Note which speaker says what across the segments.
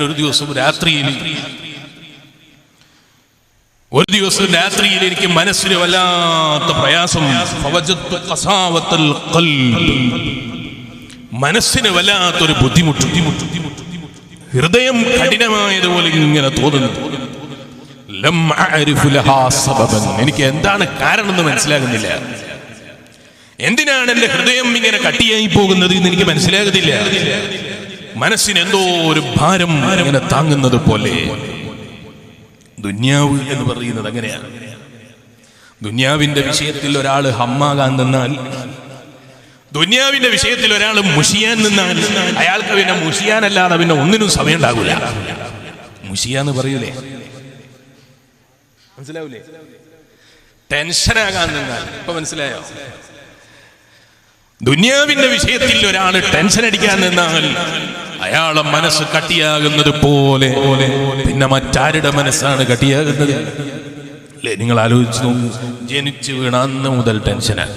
Speaker 1: ഒരു ദിവസം രാത്രിയിൽ എനിക്ക് മനസ്സിന് വല്ലാത്ത പ്രയാസം, മനസ്സിന് വല്ലാത്തൊരു ബുദ്ധിമുട്ട്, ഹൃദയം കഠിനമായതുപോലെ ഇങ്ങനെ തോന്നുന്നു. എനിക്ക് എന്താണ് കാരണം എന്ന് മനസ്സിലാകുന്നില്ല. എന്തിനാണ് എന്റെ ഹൃദയം ഇങ്ങനെ കട്ടിയായി പോകുന്നത് എന്ന് എനിക്ക് മനസ്സിലാകുന്നില്ല. മനസ്സിന് എന്തോ ഒരു ഭാരം ഇങ്ങനെ താങ്ങുന്നത് പോലെ. ദുന്യാവ് എന്ന് പറയുന്നത് അങ്ങനെയാണ്. ദുന്യാവിന്റെ വിഷയത്തിൽ ഒരാൾ ഹമ്മാകാൻ നിന്നാൽ, ദുന്യാവിന്റെ വിഷയത്തിൽ ഒരാൾ മുഷിയാൻ നിന്നാൽ, അയാൾക്ക് പിന്നെ മുഷിയാനല്ലാതെ പിന്നെ ഒന്നിനും സമയം ഉണ്ടാകൂല. മുഷിയാന്ന് പറയൂലേ, മനസ്സിലാവൂലേ? ടെൻഷനാകാൻ നിന്നാൽ, ഇപ്പൊ മനസ്സിലായോ? ദുന്യാവിന്റെ വിഷയത്തിൽ ഒരാൾ ടെൻഷൻ അടിക്കാൻ നിന്നാൽ അയാളെ മനസ്സ് കട്ടിയാകുന്നത് പോലെ പിന്നെ മറ്റാരുടെ മനസ്സാണ് കട്ടിയാകുന്നത്? അല്ലേ? നിങ്ങൾ ആലോചിച്ചു നോക്കൂ. ജനിച്ചു വീണ അന്ന് മുതൽ ടെൻഷനാണ്.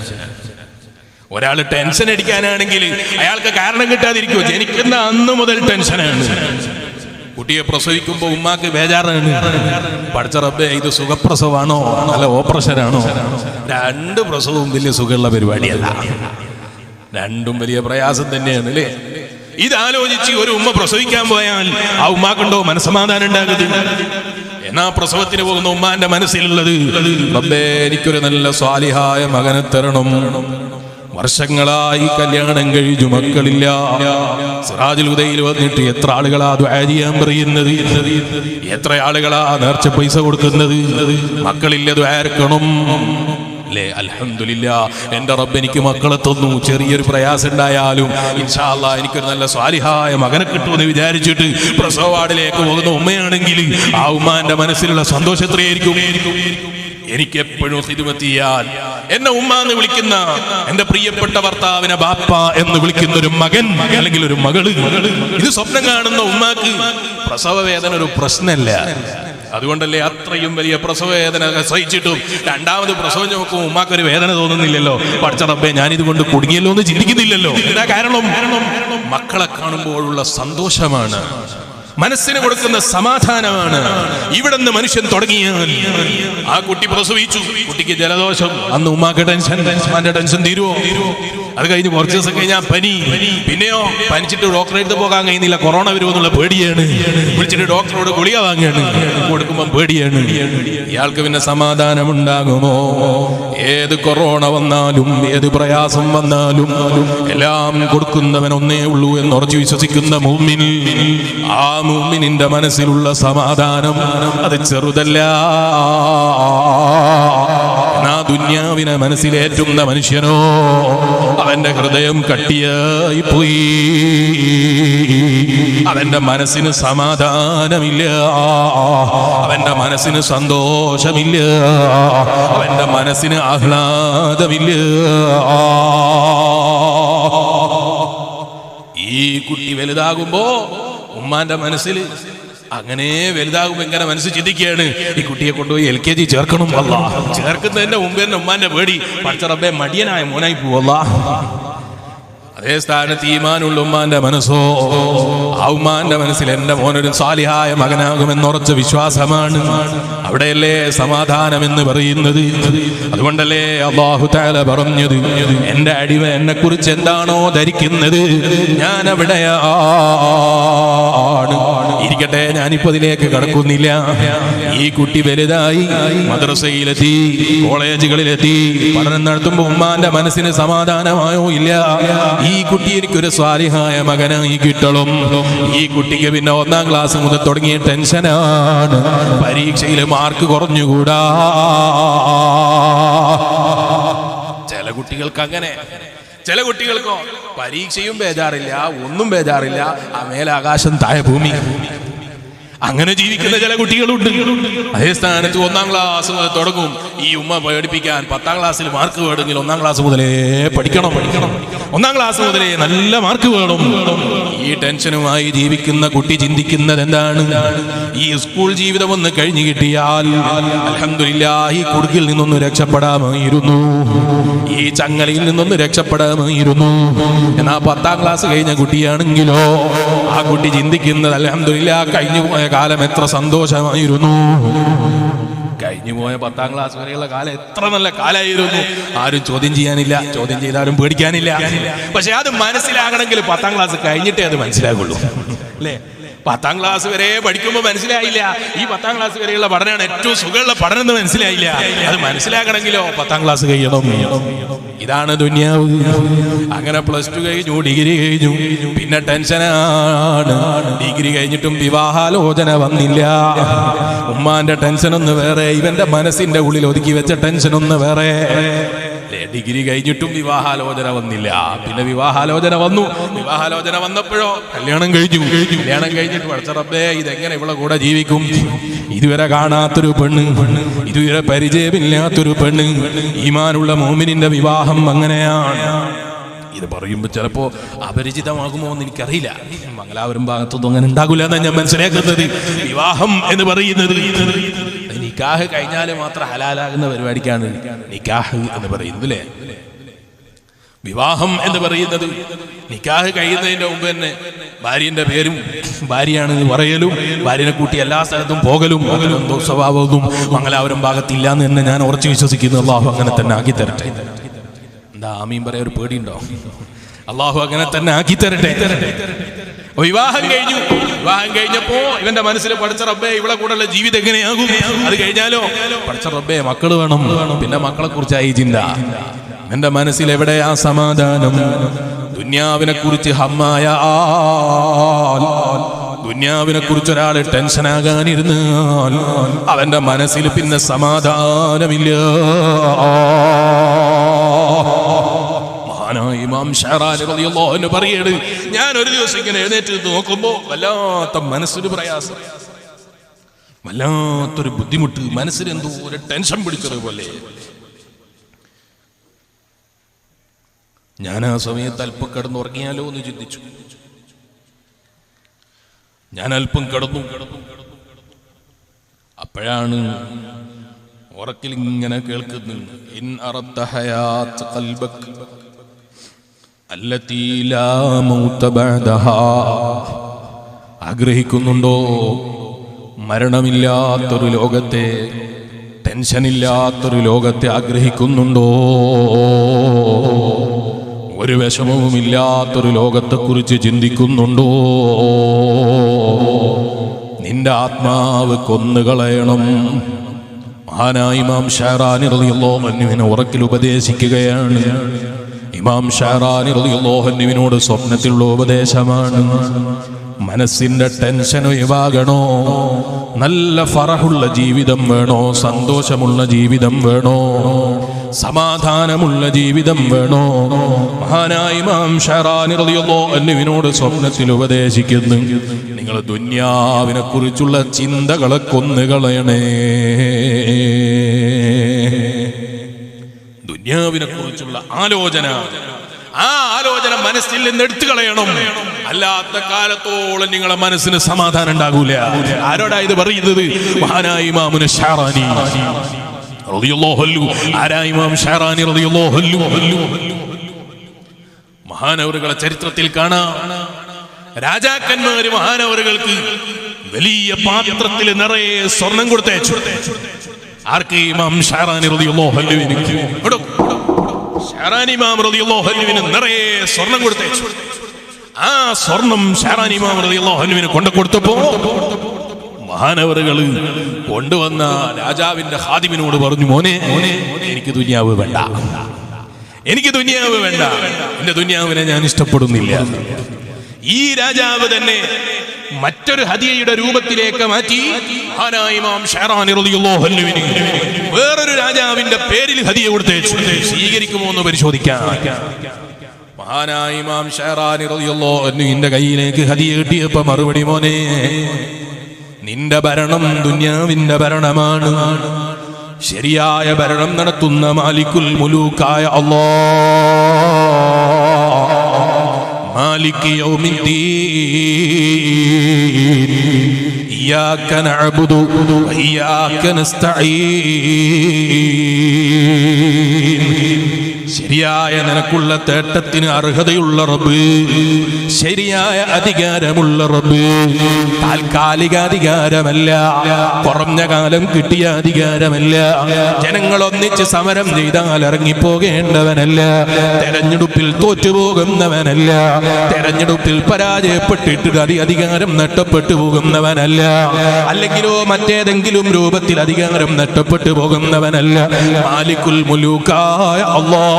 Speaker 1: ഒരാൾ ടെൻഷൻ അടിക്കാനാണെങ്കിൽ അയാൾക്ക് കാരണം കിട്ടാതിരിക്കുമോ? ജനിക്കുന്ന അന്ന് മുതൽ ടെൻഷനാണ്. കുട്ടിയെ പ്രസവിക്കുമ്പോ ഉമ്മാക്ക് ബേജാറാണ്. പഠിച്ച റബ്ബേ, ഇത് സുഖപ്രസവാണോ അല്ല ഓപ്പറേഷനാണോ? രണ്ട് പ്രസവവും വലിയ സുഖമുള്ള പരിപാടിയല്ല, രണ്ടും വലിയ പ്രയാസം തന്നെയാണ്, അല്ലേ? ഇതാലോചിച്ച് ഒരു ഉമ്മ പ്രസവിക്കാൻ പോയാൽ ആ ഉമ്മാക്കുണ്ടോ മനസ്സമാധാനം ഉണ്ടാകുന്നത്? എന്നാ പ്രസവത്തിന് പോകുന്ന ഉമ്മാന്റെ മനസ്സിലുള്ളത്, റബ്ബേ എനിക്കൊരു നല്ല സ്വാലിഹായ മകനെ തരണം, വർഷങ്ങളായി കല്യാണം കഴിച്ചു മക്കളില്ല. സിറാജുൽ ഹുദയിൽ വന്നിട്ട് എത്ര ആളുകളാ ദുആ ചെയ്യാൻ പറയുന്നത്, എത്ര ആളുകളാ നേർച്ച പൈസ കൊടുക്കുന്നത്, മക്കളില്ല ദുആ ഇറക്കണം. അൽഹംദുലില്ലാ, എന്റെ റബ്ബ് എനിക്ക് മക്കളെ തന്നു. ചെറിയൊരു പ്രയാസം ഉണ്ടായാലും ഇൻഷാ അല്ലാഹ് എനിക്കൊരു നല്ല സ്വാലിഹായ മകനെ കിട്ടുമെന്ന് വിചാരിച്ചിട്ട് പ്രസവ വാർഡിലേക്ക് പോകുന്ന ഉമ്മയാണെങ്കിൽ ആ ഉമ്മാന്റെ മനസ്സിലുള്ള സന്തോഷം എത്രയായിരിക്കും? എനിക്ക് എപ്പോഴും ഖിദ്മത്ത് ചെയ്യാൻ എന്നെ ഉമ്മ എന്ന് വിളിക്കുന്ന, എന്റെ പ്രിയപ്പെട്ട ഭർത്താവിനെ ബാപ്പ എന്ന് വിളിക്കുന്ന ഒരു മകൻ അല്ലെങ്കിൽ ഒരു മകള്, ഇത് സ്വപ്നം കാണുന്ന ഉമ്മാക്ക് പ്രസവ വേദന ഒരു പ്രശ്നമല്ല. അതുകൊണ്ടല്ലേ അത്രയും വലിയ പ്രസവ വേദന സഹിച്ചിട്ടും രണ്ടാമത് പ്രസവം നോക്കുമ്പോൾ ഉമ്മാക്കൊരു വേദന തോന്നുന്നില്ലല്ലോ. പഠിച്ച റബ്ബേ, ഞാനിത് കൊണ്ട് കുടുങ്ങിയല്ലോ എന്ന് ചിന്തിക്കുന്നില്ലല്ലോ. എന്താ കാരണം? മക്കളെ കാണുമ്പോഴുള്ള സന്തോഷമാണ്, മനസ്സിന് കൊടുക്കുന്ന സമാധാനമാണ്. ഇവിടെ നിന്ന് മനുഷ്യൻ തുടങ്ങിയാൽ, ആ കുട്ടി പ്രസവിച്ചു, കുട്ടിക്ക് ജലദോഷം, അന്ന് ഉമ്മാക്ക് ടെൻഷൻ, ഉമ്മാന്റെ ടെൻഷൻ തീരുവോ? അത് കഴിഞ്ഞ് കുറച്ച് ദിവസം കഴിഞ്ഞാൽ പനി, പിന്നെയോ പനിച്ചിട്ട് ഡോക്ടറെ അടുത്ത് പോകാൻ കഴിയുന്നില്ല, കൊറോണ വരുമെന്നുള്ള പേടിയാണ്. വിളിച്ചിട്ട് ഡോക്ടറോട് ഗുളിക വാങ്ങിയാണ്, കൊടുക്കുമ്പോൾ പേടിയാണ്. ഇയാൾക്ക് പിന്നെ സമാധാനം ഉണ്ടാകുമോ? ഏത് കൊറോണ വന്നാലും ഏത് പ്രയാസം വന്നാലും എല്ലാം കൊടുക്കുന്നവൻ ഒന്നേ ഉള്ളൂ എന്ന് ഉറച്ചു വിശ്വസിക്കുന്ന മുഅ്മിൻ, ആ മുഅ്മിനിന്റെ മനസ്സിലുള്ള സമാധാനം അത് ചെറുതല്ല. ദുന്യാവിനെ മനസ്സിലേറ്റുന്ന മനുഷ്യനോ അവന്റെ ഹൃദയം കട്ടിയായി പോയി, അവന്റെ മനസ്സിന് സമാധാനമില്ല, അവന്റെ മനസ്സിന് സന്തോഷമില്ല, അവന്റെ മനസ്സിന് ആഹ്ലാദമില്ല. ഈ കുട്ടി വലുതാകുമ്പോ ഉമ്മാന്റെ മനസ്സിൽ അങ്ങനെ വലുതാകുമ്പോ എങ്ങനെ മനസ്സ് ചിന്തിക്കുകയാണ്, ഈ കുട്ടിയെ കൊണ്ടുപോയി LKG ചേർക്കണം. അല്ലാഹ്, ചേർക്കുന്നതിന്റെ മുമ്പ് തന്നെ ഉമ്മാന്റെ പേടി, പഠിച്ച റബ്ബേ മടിയനായ മോനായി പോവല്ലാ. അതേ സ്ഥാനത്ത് ഈമാനുള്ള ഉമ്മാന്റെ മനസ്സോ, ആ ഉമ്മാന്റെ മനസ്സിൽ എന്റെ മോനൊരു സാലിഹായ മകനാകുമെന്ന് ഉറച്ച വിശ്വാസമാണ്. അവിടെയല്ലേ സമാധാനം എന്ന് പറയുന്നത്. അതുകൊണ്ടല്ലേ അല്ലാഹു തആല പറഞ്ഞത്, എന്റെ അടിമ എന്നെ കുറിച്ച് എന്താണോ ധരിക്കുന്നത് ഞാൻ അവിടെയാണ്. ഇരിക്കട്ടെ, ഞാനിപ്പോ അതിലേക്ക് കടക്കുന്നില്ല. ഈ കുട്ടി വലുതായി, മദ്രസയിലെത്തി, കോളേജുകളിലെത്തി, പഠനം നടത്തുമ്പോ ഉമ്മാന്റെ മനസ്സിന് സമാധാനമായോ ഇല്ല. ഈ കുട്ടി എനിക്കൊരു സ്വാലിഹായ മകനായി കിട്ടണം. ഈ കുട്ടിക്ക് പിന്നെ 1ാം ക്ലാസ് മുതൽ തുടങ്ങിയ ടെൻഷനാണ്, പരീക്ഷയിൽ മാർക്ക് കുറഞ്ഞുകൂടാ. ചില കുട്ടികൾക്ക് അങ്ങനെ, ചില കുട്ടികൾക്കോ പരീക്ഷയും ബേജാറില്ല, ഒന്നും ബേജാറില്ല, ആ മേലാകാശം താഴെ ഭൂമി. അങ്ങനെ ജീവിക്കുന്ന ചില കുട്ടികളുണ്ട്. അതേ സ്ഥാനത്ത് 1-ാം ക്ലാസ് മുതൽ തുടങ്ങും ഈ ഉമ്മ പേടിപ്പിക്കാൻ. 10-ാം ക്ലാസ്സിൽ മാർക്ക് വേണമെങ്കിൽ 1-ാം ക്ലാസ് മുതലേ പഠിക്കണം. 1-ാം ക്ലാസ് മുതലേ നല്ല മാർക്ക് വേണം. ഈ ടെൻഷനുമായി ജീവിക്കുന്ന കുട്ടി ചിന്തിക്കുന്നത് എന്താണ്? ഈ സ്കൂൾ ജീവിതം ഒന്ന് കഴിഞ്ഞു കിട്ടിയാൽ അൽഹംദുലില്ലാഹ് ഈ കുടുക്കിൽ നിന്നൊന്ന് രക്ഷപ്പെടാമായിരുന്നു, ഈ ചങ്ങലയിൽ നിന്നൊന്ന് രക്ഷപ്പെടാമായിരുന്നു. എന്നാൽ 10-ാം ക്ലാസ് കഴിഞ്ഞ കുട്ടിയാണെങ്കിലോ ആ കുട്ടി ചിന്തിക്കുന്നത് അൽഹംദുലില്ലാഹ് കഴിഞ്ഞു പോയ കാലം എത്ര സന്തോഷമായിരുന്നു, കഴിഞ്ഞു പോയ 10-ാം ക്ലാസ് വരെയുള്ള കാലം എത്ര നല്ല കാലമായിരുന്നു. ആരും ചോദ്യം ചെയ്യാനില്ല, ചോദ്യം ചെയ്താലും പേടിക്കാനില്ല. പക്ഷെ അത് മനസ്സിലാകണമെങ്കിൽ 10-ാം ക്ലാസ് കഴിഞ്ഞിട്ടേ അത് മനസ്സിലാകുള്ളൂ, അല്ലേ? 10-ാം ക്ലാസ് വരെ പഠിക്കുമ്പോൾ മനസ്സിലായില്ല, ഈ 10-ാം ക്ലാസ് വരെയുള്ള പഠനമാണ് ഏറ്റവും സുഖമുള്ള പഠനം എന്ന് മനസ്സിലായില്ല. അത് മനസ്സിലാക്കണമെങ്കിലോ 10-ാം ക്ലാസ് കഴിയണം. ഇതാണ് ദുനിയാവ്. അങ്ങനെ +2 കഴിഞ്ഞു, ഡിഗ്രി കഴിഞ്ഞു, പിന്നെ ടെൻഷനാണ്. ഡിഗ്രി കഴിഞ്ഞിട്ടും വിവാഹാലോചന വന്നില്ല. ഉമ്മാന്റെ ടെൻഷൻ ഒന്ന് വേറെ, ഇവന്റെ മനസ്സിന്റെ ഉള്ളിൽ ഒതുക്കി വെച്ച ടെൻഷൻ ഒന്ന് വേറെ. ഡിഗ്രി കഴിഞ്ഞിട്ടും വിവാഹാലോചന വന്നില്ല. പിന്നെ വിവാഹാലോചന വന്നു. വിവാഹാലോചന വന്നപ്പോഴോ കല്യാണം കഴിഞ്ഞു. കല്യാണം കഴിഞ്ഞിട്ട് പഠിച്ച റബ്ബേ ഇതെങ്ങനെ ഇവളെ കൂടെ ജീവിക്കും? ഇതുവരെ കാണാത്തൊരു പെണ്ണ്, ഇതുവരെ പരിചയമില്ലാത്തൊരു പെണ്ണ്, ഈമാനുള്ള മോമിനിന്റെ വിവാഹം അങ്ങനെയാണ്. ഇത് പറയുമ്പോൾ ചിലപ്പോ അപരിചിതമാകുമോ എന്ന് എനിക്കറിയില്ല. മംഗലാപുരം ഭാഗത്തൊന്നും അങ്ങനെ ഉണ്ടാകില്ല എന്നാണ് ഞാൻ മനസ്സിലാക്കുന്നത്. വിവാഹം എന്ന് പറയുന്നത് നിക്കാഹ് കഴിഞ്ഞാൽ മാത്രം ഹലാലാകുന്ന പരിപാടിക്കാണ് നിക്കാഹ് എന്ന് പറയുന്നത്, അല്ലേ? വിവാഹം എന്ന് പറയുന്നത് നിക്കാഹ് കഴിയുന്നതിന്റെ മുമ്പ് തന്നെ ഭാര്യന്റെ പേരും ഭാര്യയാണെന്ന് പറയലും ഭാര്യനെ കൂട്ടി എല്ലാ സ്ഥലത്തും പോകലും സ്വഭാവവും മംഗലാപുരം ഭാഗത്തില്ല എന്ന് തന്നെ ഞാൻ ഉറച്ചു വിശ്വസിക്കുന്നു. അള്ളാഹു അങ്ങനെ തന്നെ ആക്കി തരട്ടെ. എന്താ ആമീൻ പറയാൻ ഒരു പേടിയുണ്ടോ? അള്ളാഹു അങ്ങനെ തന്നെ ആക്കി തരട്ടെ. വിവാഹം കഴിഞ്ഞു. വിവാഹം കഴിഞ്ഞപ്പോ ഇവന്റെ മനസ്സിൽ പഠിച്ച റബ്ബേ ഇവളെ കൂടെയുള്ള ജീവിതം എങ്ങനെയാകും? അത് കഴിഞ്ഞാലോ പഠിച്ച റബ്ബേ മക്കള് വേണം. പിന്നെ മക്കളെ കുറിച്ചായി ചിന്ത. എന്റെ മനസ്സിൽ എവിടെയാ സമാധാനം? ദുന്യാവിനെ കുറിച്ച് ഹമ്മായാൽ, ദുന്യാവിനെ കുറിച്ച് ഒരാൾ ടെൻഷനാകാനിരുന്നാൽ അവന്റെ മനസ്സിൽ പിന്നെ സമാധാനമില്ല. ഇമാം ഷഅറാനി റളിയല്ലാഹു അൻഹു പറയാണ്, ഞാൻ ഒരു ദിവസം ഇങ്ങനെ എഴുന്നേറ്റ് നോക്കുമ്പോ വല്ലാത്ത മനസ്സിന് പ്രയാസം, വല്ലാത്തൊരു ബുദ്ധിമുട്ട്, മനസ്സിന് എന്തോ ഒരു ടെൻഷൻ പിടിച്ചതുപോലെ. ഞാൻ ആ സമയത്ത് അല്പം കിടന്നുറങ്ങിയാലോ എന്ന് ചിന്തിച്ചു. ഞാൻ അല്പം കിടന്നു. അപ്പോഴാണ് ഉറക്കിൽ ഇങ്ങനെ കേൾക്കുന്നു, ഇൻ അറദ്ത ഹയാത്ത് ഖൽബക അല്ലതീ ലാ മൗത ബഅദഹാ. ആഗ്രഹിക്കുന്നുണ്ടോ മരണമില്ലാത്തൊരു ലോകത്തെ, ടെൻഷനില്ലാത്തൊരു ലോകത്തെ ആഗ്രഹിക്കുന്നുണ്ടോ? ഒരു വിഷമവുമില്ലാത്തൊരു ലോകത്തെക്കുറിച്ച് ചിന്തിക്കുന്നുണ്ടോ? നിന്റെ ആത്മാവ് കൊന്നുകളയണം. മഹാനായ ഇമാം ഷഅറാനി റളിയല്ലാഹു അൻഹുവിനെ ഉറക്കിൽ ഉപദേശിക്കുകയാണ്. ഇമാം ഷഅറാനി റളിയല്ലാഹു അൻഹുവിനോട് സ്വപ്നത്തിലുള്ള ഉപദേശമാണ്. മനസ്സിന്റെ ടെൻഷൻ ഒഴിവാകണോ? നല്ല ഫറഹുള്ള ജീവിതം വേണോ? സന്തോഷമുള്ള ജീവിതം വേണോ? സമാധാനമുള്ള ജീവിതം വേണോ? മഹാനായ ഇമാം ഷഅറാനി റളിയല്ലാഹു അൻഹുവിനോട് സ്വപ്നത്തിൽ ഉപദേശിക്കുന്നു, നിങ്ങൾ ദുന്യാവിനെ കുറിച്ചുള്ള ചിന്തകളെ കൊന്നുകളയണേ. ദുന്യാവിനെ കുറിച്ചുള്ള ആലോചന, ആ ആലോചന മനസ്സിൽ നിന്ന് എടുത്തു കളയണം. അല്ലാത്ത കാലത്തോളം നിങ്ങളെ മനസ്സിന് സമാധാനം ഉണ്ടാകൂല. ആരോടാ ഇത് പറയുന്നത്? മഹാനായ ഇമാം ഷഅറാനി റളിയല്ലാഹു അൻഹു. ആരാ ഇമാം ഷഅറാനി റളിയല്ലാഹു അൻഹു? മഹാനവറുകളെ ചരിത്രത്തിൽ കാണാം, രാജാക്കന്മാര് മഹാനവറുകൾക്ക് വലിയ പാത്രത്തിൽ നിറയെ സ്വർണം കൊടുത്തയച്ചു. ആർക്ക്? ഇമാം ഷഅറാനി റളിയല്ലാഹു അൻഹുവിന്. ഷഅറാനി ഇമാം റളിയല്ലാഹു അൻഹുവിന് നിറയെ സ്വർണം കൊടുത്തയച്ചു. ആ സ്വർണം ഷഅറാനി ഇമാം റളിയല്ലാഹു അൻഹുവിന് കൊണ്ടുകൊടുത്തപ്പോ മഹാനവറുകള് കൊണ്ടുവന്ന രാജാവിന്റെ ഖാദിമിനോട് പറഞ്ഞു, മോനെ എനിക്ക് ദുനിയാവ് വേണ്ട, എനിക്ക് ദുനിയാവ് വേണ്ട, എന്റെ ദുനിയാവിനെ ഞാൻ ഇഷ്ടപ്പെടുന്നില്ല. ഈ രാജാവ് തന്നെ മറ്റൊരു ഹദിയയുടെ രൂപത്തിലേക്ക് മാറ്റി മഹാനായ ഇമാം ഷഅറാനി റളിയല്ലാഹു അൻഹുവിന് വേറൊരു രാജാവിന്റെ പേരിൽ ഹദിയ കൊടുത്തയച്ചു. സ്വീകരിക്കുമോ എന്ന് പരിശോധിക്കാം. മഹാനായ ഇമാം ഷഅറാനി റളിയല്ലാഹു അൻഹുവിന്റെ കയ്യിലേക്ക് ഹദിയ കിട്ടിയപ്പോ മറുപടി, മോനെ നിന്റെ ഭരണം ദുനിയാവിന്റെ ഭരണമാണ്. ശരിയായ ഭരണം നടത്തുന്ന മാലിക്കുൽ മുലൂക്കായ അല്ലാഹ്, മാലിക് യൗമിദ്ദീൻ, ഇയ്യാക നഅ്ബുദു വ ഇയ്യാക നസ്തഈൻ. ശരിയായ നിനക്കുള്ള തേട്ടത്തിന് അർഹതയുള്ള റബ്ബ്, ശരിയായ അധികാരമുള്ള റബ്ബ്, താൽക്കാലിക അധികാരമല്ല, കുറഞ്ഞ കാലം കിട്ടിയ അധികാരമല്ല, ജനങ്ങൾ ഒന്നിച്ച് സമരം ചെയ്താൽ ഇറങ്ങിപ്പോകേണ്ടവനല്ല, തെരഞ്ഞെടുപ്പിൽ തോറ്റുപോകുന്നവനല്ല, തെരഞ്ഞെടുപ്പിൽ പരാജയപ്പെട്ടിട്ട് അധികാരം നഷ്ടപ്പെട്ടു പോകുന്നവനല്ല, അല്ലെങ്കിലോ മറ്റേതെങ്കിലും രൂപത്തിൽ അധികാരം നഷ്ടപ്പെട്ടു പോകുന്നവനല്ല. മാലിക്കുൽ മുലൂക്കായ അല്ലാഹ്,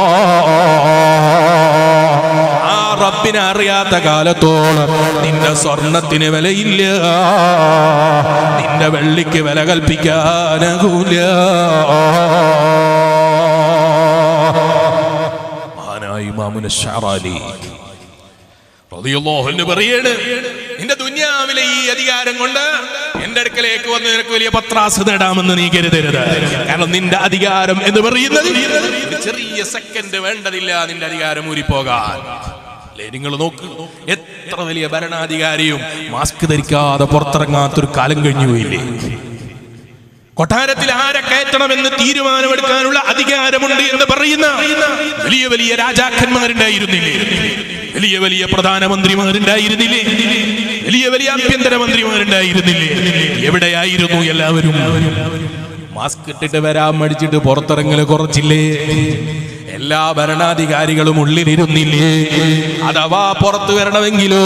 Speaker 1: ആ റബ്ബിനെ അറിയാത്ത കാലത്തോളം നിന്റെ സ്വർണത്തിന് വിലയില്ല, നിന്റെ വെള്ളിക്ക് വില കൽപ്പിക്കാനാകൂല. മഹാനായ ഇമാമുന ശഅറാനി റളിയല്ലാഹു അൻഹു പറയാണ്, നിന്റെ ദുനിയാവിലെ ഈ അധികാരം കൊണ്ട് എന്റെ അടുക്കലേക്ക് വന്ന് നിനക്ക് വലിയ പത്രാസ് നേടാമെന്ന് നീ കരുതരുത്. കാരണം നിന്റെ അധികാരം എന്ന് പറയുന്നത് ചെറിയ സെക്കൻഡ് വേണ്ടതില്ല നിന്റെ അധികാരം ഊരിപ്പോകാൻ. നിങ്ങൾ നോക്ക്, എത്ര വലിയ ഭരണാധികാരിയും മാസ്ക് ധരിക്കാതെ പുറത്തിറങ്ങാത്തൊരു കാലം കഴിഞ്ഞു പോയില്ലേ? കൊട്ടാരത്തിൽ ആരെ കയറ്റണമെന്ന് തീരുമാനമെടുക്കാനുള്ള അധികാരമുണ്ട് എന്ന് പറയുന്ന വലിയ വലിയ രാജാക്കന്മാരുണ്ടായിരുന്നില്ലേ? വലിയ വലിയ പ്രധാനമന്ത്രിമാരുണ്ടായിരുന്നില്ലേ? വലിയ വലിയ ആഭ്യന്തരമന്ത്രിമാരുണ്ടായിരുന്നില്ലേ? എവിടെയായിരുന്നു എല്ലാവരും? മാസ്ക് ഇട്ടിട്ട് വരാൻ മടിച്ചിട്ട് പുറത്തിറങ്ങല് കുറച്ചില്ലേ? എല്ലാ ഭരണാധികാരികളും ഉള്ളിലിരുന്നില്ലേ? അഥവാ പുറത്തു വരണമെങ്കിലോ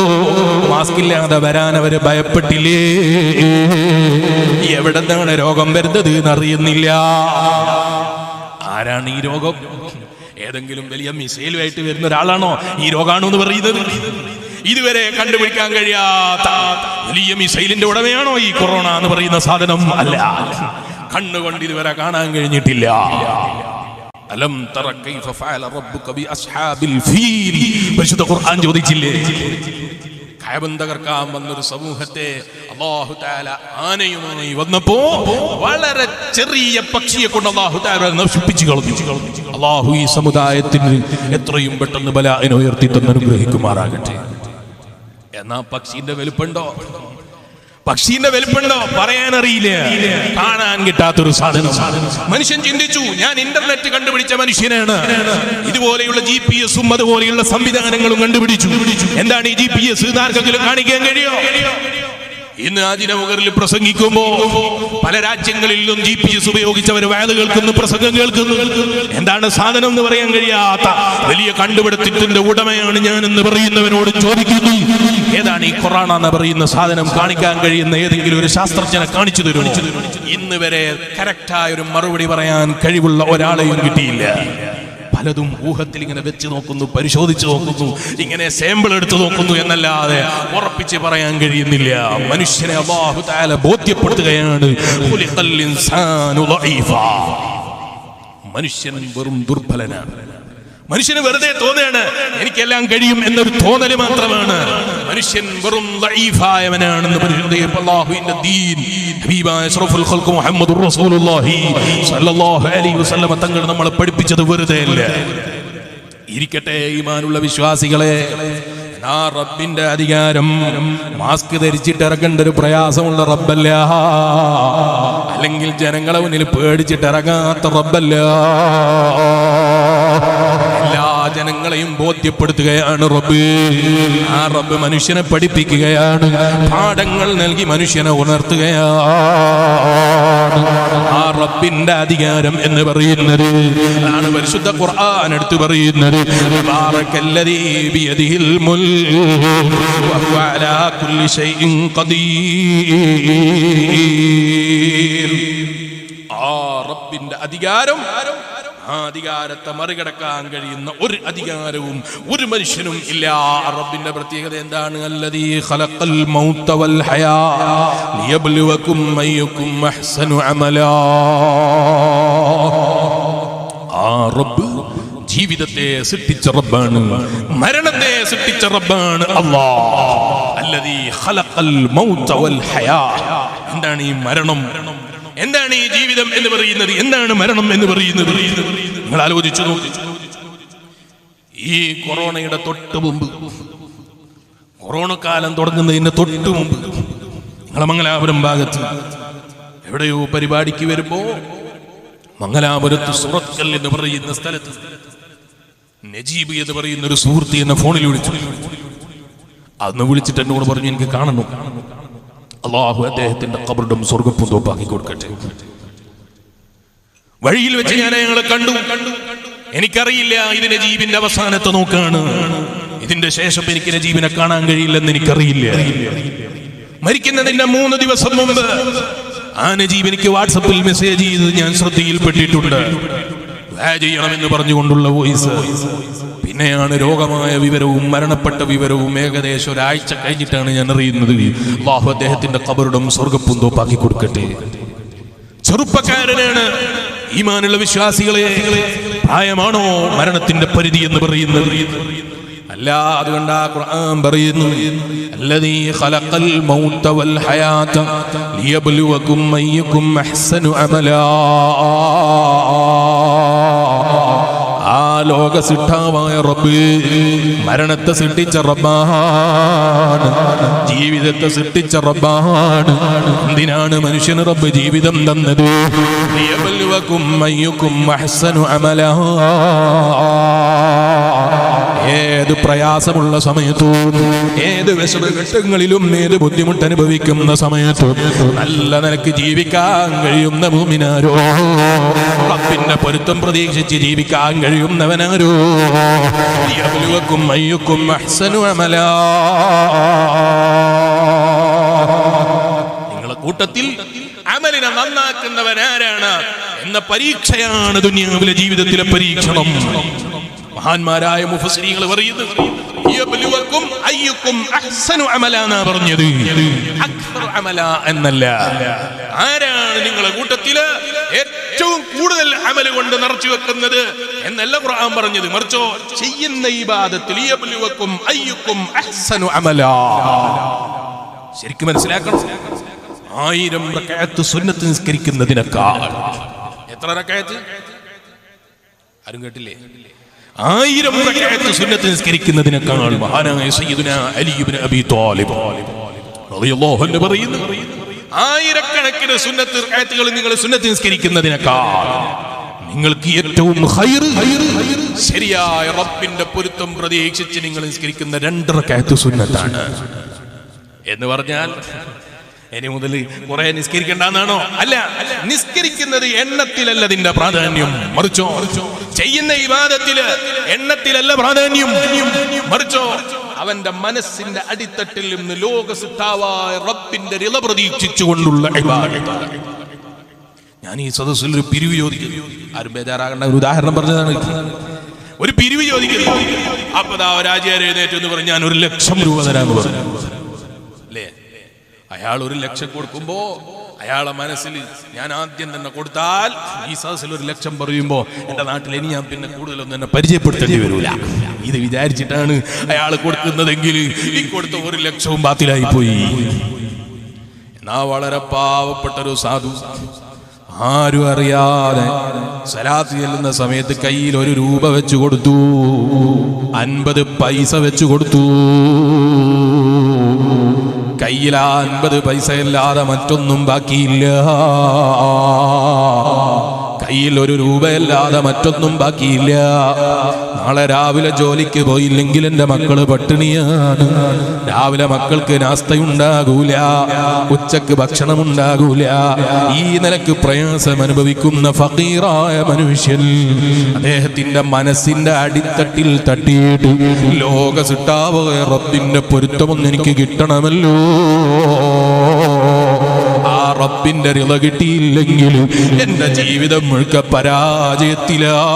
Speaker 1: മാസ്ക് ഇല്ലാതെ വരാൻ അവര് ഭയപ്പെട്ടില്ലേ? എവിടെന്നാണ് രോഗം വരുന്നത് എന്നറിയുന്നില്ല. ആരാണ് ഈ രോഗം? ഏതെങ്കിലും വലിയ മിസൈലുമായിട്ട് വരുന്ന ഒരാളാണോ ഈ രോഗാണോ എന്ന് പറയുന്നത്? ഇതുവരെ കണ്ടുപിടിക്കാൻ കഴിയാത്ത വലിയ മിസൈലിന്റെ ഉടമയാണോ ഈ കൊറോണ എന്ന് പറയുന്ന സാധനം? അല്ല, കണ്ണുകൊണ്ട് ഇതുവരെ കാണാൻ കഴിഞ്ഞിട്ടില്ല. അലം തറ കൈഫ ഫഅല റബ്ബുക ബി അസ്ഹാബിൽ ഫീൽ, പരിശുദ്ധ ഖുർആൻ ചോദിച്ചില്ലേ? കഅബ തകർക്കാൻ വന്നൊരു സമൂഹത്തെ അല്ലാഹു തആല ആനയുമായി വന്നപ്പോ വളരെ ചെറിയ പക്ഷിയെ കൊണ്ട് അല്ലാഹു തആല നശിപ്പിച്ചു കളഞ്ഞു. അല്ലാഹു ഈ സമുദായത്തിന് എത്രയും പെട്ടെന്ന് ബലാഇനെ ഉയർത്തി തന്ന് അനുഗ്രഹിക്കുമാറാകട്ടെ. എന്നാ പക്ഷിന്റെ വലുപ്പുണ്ടോ? പക്ഷീന്റെ വലുപ്പുണ്ടോ? പറയാനറിയില്ല, കാണാൻ കിട്ടാത്തൊരു സാധനം. മനുഷ്യൻ ചിന്തിച്ചു, ഞാൻ ഇന്റർനെറ്റ് കണ്ടുപിടിച്ച മനുഷ്യനാണ്, ഇതുപോലെയുള്ള GPS-ഉം അതുപോലെയുള്ള സംവിധാനങ്ങളും കണ്ടുപിടിച്ചു. എന്താണ് ഈ GPS? ആർക്കെങ്കിലും കാണിക്കാൻ കഴിയോ? ഇന്ന് ആദിനമുഖറിൽ പ്രസംഗിക്കുമ്പോ പല രാജ്യങ്ങളിൽ നിന്നും GPS ഉപയോഗിച്ചവർ വയത് കേൾക്കുന്നു, പ്രസംഗം കേൾക്കുന്നു. എന്താണ് സാധനം എന്ന് പറയാൻ കഴിയാത്ത വലിയ കണ്ടുപിടുത്തത്തിന്റെ ഉടമയാണ് ഞാൻ എന്ന് പറയുന്നവനോട് ചോദിക്കുന്നു, ഏതാണ് ഈ കൊറോണ എന്ന് പറയുന്ന സാധനം? കാണിക്കാൻ കഴിയുന്ന ഏതെങ്കിലും ഒരു ശാസ്ത്രജ്ഞനെ കാണിച്ചു തരുമോ? ഇന്ന് വരെ കറക്റ്റായ ഒരു മറുപടി പറയാൻ കഴിവുള്ള ഒരാളെയും കിട്ടിയില്ല. പലതും ഊഹത്തിൽ ഇങ്ങനെ വെച്ച് നോക്കുന്നു, പരിശോധിച്ച് നോക്കുന്നു, ഇങ്ങനെ സാമ്പിൾ എടുത്ത് നോക്കുന്നു എന്നല്ലാതെ ഉറപ്പിച്ച് പറയാൻ കഴിയുന്നില്ല. മനുഷ്യനെ അല്ലാഹു തആല ബോധ്യപ്പെടുത്തുകയാണ്, ഖുലിഖൽ ഇൻസാനു ദഈഫാ, മനുഷ്യൻ വെറും ദുർബലനാണ്. മനുഷ്യന് വെറുതെ തോന്നുകയാണ് എനിക്കെല്ലാം കഴിയും എന്നൊരു തോന്നല് മാത്രമാണ്. മനുഷ്യൻ വെറും ദഈഫായവനാണെന്ന് അല്ലാഹുവിന്റെ ദീൻ ഹബീബായ അഷ്റഫുൽ ഖൽഖ് മുഹമ്മദുർ റസൂലുള്ളാഹി സ്വല്ലല്ലാഹു അലൈഹി വസല്ലം തങ്ങൾ നമ്മളെ പഠിപ്പിച്ചത് വെറുതെ അല്ല. ഇരിക്കട്ടെ ഈമാനുള്ള വിശ്വാസികളെ, ആ റബ്ബിന്റെ അധികാരം മാസ്ക് ധരിച്ചിട്ട് ഇറങ്ങേണ്ട ഒരു പ്രയാസമുള്ള റബ്ബല്ല, അല്ലെങ്കിൽ ജനങ്ങളെ മുന്നിൽ പേടിച്ചിട്ട് ഇറങ്ങാത്ത റബ്ബല്ല. എല്ലാ ജനങ്ങളെയും ബോധ്യപ്പെടുത്തുകയാണ് റബ്ബ്. ആ റബ്ബ് മനുഷ്യനെ പഠിപ്പിക്കുകയാണ്, പാഠങ്ങൾ നൽകി മനുഷ്യനെ ഉണർത്തുകയാണ്. ആ റബ്ബിന്റെ അധികാരം എന്ന് പറയുന്നത് ആണ് പരിശുദ്ധ ഖുർആൻ എടുത്തു പറയുന്നത്. തബാറകല്ലദീ ബിയദിഹിൽ മുൽക് വഹുവ അലാ കുല്ലി ശൈഇൻ ഖദീർ. ആ റബ്ബിന്റെ അധികാരം, ആ അധികാരത്തെ മറികടക്കാൻ കഴിയുന്ന ഒരു അധികാരവും ഒരു മനുഷ്യനും ഇല്ല. റബ്ബിന്റെ പ്രത്യേകത എന്താണ്? അല്ലദീ ഖലഖൽ മൗത വൽ ഹയാ ലിയബ്ലുവകും അയ്യുകും അഹ്സനു അമലാ. ആ റബ്ബ് ജീവിതത്തെ സൃഷ്ടിച്ച റബ്ബാണ്, മരണത്തെ സൃഷ്ടിച്ച റബ്ബാണ് അല്ലാഹ്. അല്ലദീ ഖലഖൽ മൗത വൽ ഹയാ, എന്താണ് ഈ മരണം, എന്താണ് ഈ ജീവിതം എന്ന് പറയുന്നത്, എന്താണ് മരണം എന്ന് പറയുന്നത്? നിങ്ങൾ ആലോചിച്ചു നോക്കി. ഈ കൊറോണയുടെ തൊട്ട് മുമ്പ്, കൊറോണ കാലം തുടങ്ങുന്നതിന് തൊട്ട് മുമ്പ് നിങ്ങളെ മംഗലാപുരം ഭാഗത്ത് എവിടെയോ പരിപാടിക്ക് വരുമ്പോ മംഗലാപുരത്ത് സുറക്കൽ എന്ന് പറയുന്ന സ്ഥലത്ത് നജീബ് എന്ന് പറയുന്ന ഒരു സുഹൃത്ത് എന്നെ ഫോണിൽ വിളിച്ചു. അന്ന് വിളിച്ചിട്ട് എന്നോട് പറഞ്ഞു, എനിക്ക് കാണണം, അള്ളാഹു അദ്ദേഹത്തിന്റെ ഖബറും സ്വർഗ്ഗവും തോപ്പാക്കി കൊടുക്കട്ടെ. വഴിയിൽ വെച്ച് ഞാൻ അയാളെ കണ്ടു. എനിക്കറിയില്ല ഇത് നജീബിന്റെ അവസാനത്തെ നോക്കാണ്, ഇതിന്റെ ശേഷം എനിക്ക് നജീബിനെ കാണാൻ കഴിയില്ലെന്ന് എനിക്കറിയില്ല. മരിക്കുന്നതിന്റെ 3 ദിവസം മുമ്പ് ആ നജീബ് എനിക്ക് വാട്സപ്പിൽ മെസ്സേജ് ചെയ്ത് ഞാൻ ശ്രദ്ധയിൽപ്പെട്ടിട്ടുണ്ട്. ചെയ്യണമെന്ന് പറഞ്ഞുകൊണ്ടുള്ള വോയിസ്. പിന്നെയാണ് രോഗമായ വിവരവും മരണപ്പെട്ട വിവരവും ഏകദേശം ഒരാഴ്ച കഴിഞ്ഞിട്ടാണ് ഞാൻ അറിയുന്നത്. അല്ലാഹു അദ്ദേഹത്തിന്റെ ഖബറും സ്വർഗ്ഗവും തോപ്പാക്കി കൊടുക്കട്ടെ. ചെറുപ്പക്കാരനാണ്. ഈമാനുള്ള വിശ്വാസികളെ, പ്രായമാണോ മരണത്തിന്റെ പരിധി എന്ന് പറയുന്നത്? അല്ല. അതുകൊണ്ട് ആ ഖുർആൻ പറയുന്നു, അല്ലദീ ഖലഖൽ മൗത വൽ ഹയാത ലിയബ്ലുവകും അയ്യുകും അഹ്സനു അമലാ. ആ ലോക സിട്ടാവായ റബ്ബ് മരണത്തെ സൃഷ്ടിച്ച റബ്ബാണ്, ജീവിതത്തെ സൃഷ്ടിച്ച റബ്ബാണ്. എന്തിനാണ് മനുഷ്യന് റബ്ബ് ജീവിതം തന്നത്? ലിയബ്ലുവകും അയ്യുകും അഹ്സനു അമലാ. ഏത് പ്രയാസമുള്ള സമയത്തും, ഏത് വിഷമഘട്ടങ്ങളിലും, ഏത് ബുദ്ധിമുട്ട് അനുഭവിക്കുന്ന സമയത്തും നല്ല നിലക്ക് ജീവിക്കാൻ കഴിയുന്ന മുഅ്മിനാരോ, റബ്ബിന്റെ പൊരുത്തം പ്രതീക്ഷിച്ച് ജീവിക്കാൻ കഴിയുന്നവനാരോ, ലിയബ്ലുവകും അയ്യുകും അഹ്സനു അമലാ. നിങ്ങളെ കൂട്ടത്തിൽ അമലിനെ നന്നാക്കുന്നവനാരാണ് എന്ന പരീക്ഷയാണ് ദുനിയാവിലെ ജീവിതത്തിലെ പരീക്ഷണം. മഹാന്മാരായ മുഫസ്സിരീങ്ങൾ പറയുന്നത് യബ്ലുവകും അയ്യുകും അഹ്സനു അമലാ എന്നാ പറഞ്ഞത്, അക്സർ അമലാ എന്നല്ല. ആരാണ് നിങ്ങളെ കൂട്ടത്തില് ഏറ്റവും കൂടുതൽ അമൽ കൊണ്ട് നിറച്ചു വെക്കുന്നത് എന്നല്ല ഖുർആൻ പറഞ്ഞത്. മറിച്ചോ ചെയ്യുന്ന ഇബാദത്തിൽ യബ്ലുവകും അയ്യുകും അഹ്സനു അമലാ. ശരിക്കും മനസ്സിലാക്കണം. 1000 റക്അത്ത് സുന്നത്ത് നിസ്കരിക്കുന്നതിനേക്കാൾ, എത്ര റക്അത്ത്? ആരും കേട്ടില്ലേ? 1000 റക്അത്ത് സുന്നത്ത് നിസ്കരിക്കുന്നതിനേക്കാൾ മഹാനായ സയ്യിദുനാ അലി ഇബ്നു അബീ ത്വാലിബ് റളിയല്ലാഹു അൻഹു പറയുന്നു, 1000കണക്കിന് സുന്നത്ത് റക്അത്തുകൾ നിങ്ങൾ സുന്നത്ത് നിസ്കരിക്കുന്നതിനേക്കാൾ നിങ്ങൾക്ക് ഏറ്റവും ഖൈർ ശരിയായ റബ്ബിന്റെ പൊരുത്തം പ്രതീക്ഷിച്ച് നിങ്ങൾ നിസ്കരിക്കുന്ന 2 റക്അത്ത് സുന്നത്താണ്. എന്ന് പറഞ്ഞാൽ ഇനി മുതൽ കുറെ നിസ്കരിക്കണ്ടെന്നാണോ? അല്ല. നിസ്കരിക്കുന്നത് എണ്ണത്തിലല്ല അതിന്റെ പ്രാധാന്യം, മറിച്ചോ ചെയ്യുന്ന ഇബാദത്തില് എണ്ണത്തിലല്ല പ്രാധാന്യം, മറിച്ചോ അവന്റെ മനസ്സിന്റെ അടിത്തട്ടിൽ നിന്ന് ലോക സിട്ടാവായ റബ്ബിന്റെ റിള പ്രതീക്ഷിച്ചുകൊണ്ടുള്ള ഇബാദത്ത്. ഞാൻ ഈ സദസ്സിൽ ഒരു പിരിവ് ചോദിക്കുന്നു. ആരും ബേജാറാകേണ്ട, ഒരു ഉദാഹരണം പറഞ്ഞതാണ്. ഒരു പിരിവ് ചോദിക്കുന്നു. അപ്പൊ രാജ്യം എഴുന്നേറ്റ് എന്ന് പറഞ്ഞ് ഞാൻ 1 ലക്ഷം രൂപ തരാന്ന് പറഞ്ഞു. അല്ലേ? അയാൾ 1 ലക്ഷം കൊടുക്കുമ്പോ അയാളെ മനസ്സിൽ ഞാൻ ആദ്യം തന്നെ കൊടുത്താൽ ഈ സദസ്സിൽ 1 ലക്ഷം പറയുമ്പോ എന്റെ നാട്ടിൽ ഇനി ഞാൻ പിന്നെ കൂടുതലൊന്നും എന്നെ പരിചയപ്പെടുത്തേണ്ടി വരൂല, ഇത് വിചാരിച്ചിട്ടാണ് അയാൾ കൊടുക്കുന്നതെങ്കിൽ ഈ കൊടുത്ത 1 ലക്ഷവും ബാത്തിലായി പോയി. എന്നാ വളരെ പാവപ്പെട്ട ഒരു സാധു ആരും അറിയാതെ സലാത്ത് ചെല്ലുന്ന സമയത്ത് കയ്യിൽ 1 രൂപ വെച്ചു കൊടുത്തു, 50 പൈസ വെച്ചു കൊടുത്തു. കയ്യിൽ 50 പൈസയല്ലാതെ മറ്റൊന്നും ബാക്കിയില്ല. കയ്യിൽ 1 രൂപയല്ലാതെ മറ്റൊന്നും ബാക്കിയില്ല. നാളെ രാവിലെ ജോലിക്ക് പോയില്ലെങ്കിൽ എൻ്റെ മക്കള് പട്ടിണിയാണ്. രാവിലെ മക്കൾക്ക് നാസ്തയുണ്ടാകൂല, ഉച്ചക്ക് ഭക്ഷണം ഉണ്ടാകൂല. ഈ നിലക്ക് പ്രയാസം അനുഭവിക്കുന്ന ഫഖീറായ മനുഷ്യൻ അദ്ദേഹത്തിന്റെ മനസ്സിന്റെ അടിത്തട്ടിൽ തട്ടിയിട്ട് ലോക സിട്ടാവായ റബ്ബിന്റെ പൊരുത്തമൊന്നും എനിക്ക് കിട്ടണമല്ലോ, ആ റബ്ബിന്റെ റിള കിട്ടിയില്ലെങ്കിൽ എന്റെ ജീവിതം മുഴുക്ക പരാജയത്തിലാണ്.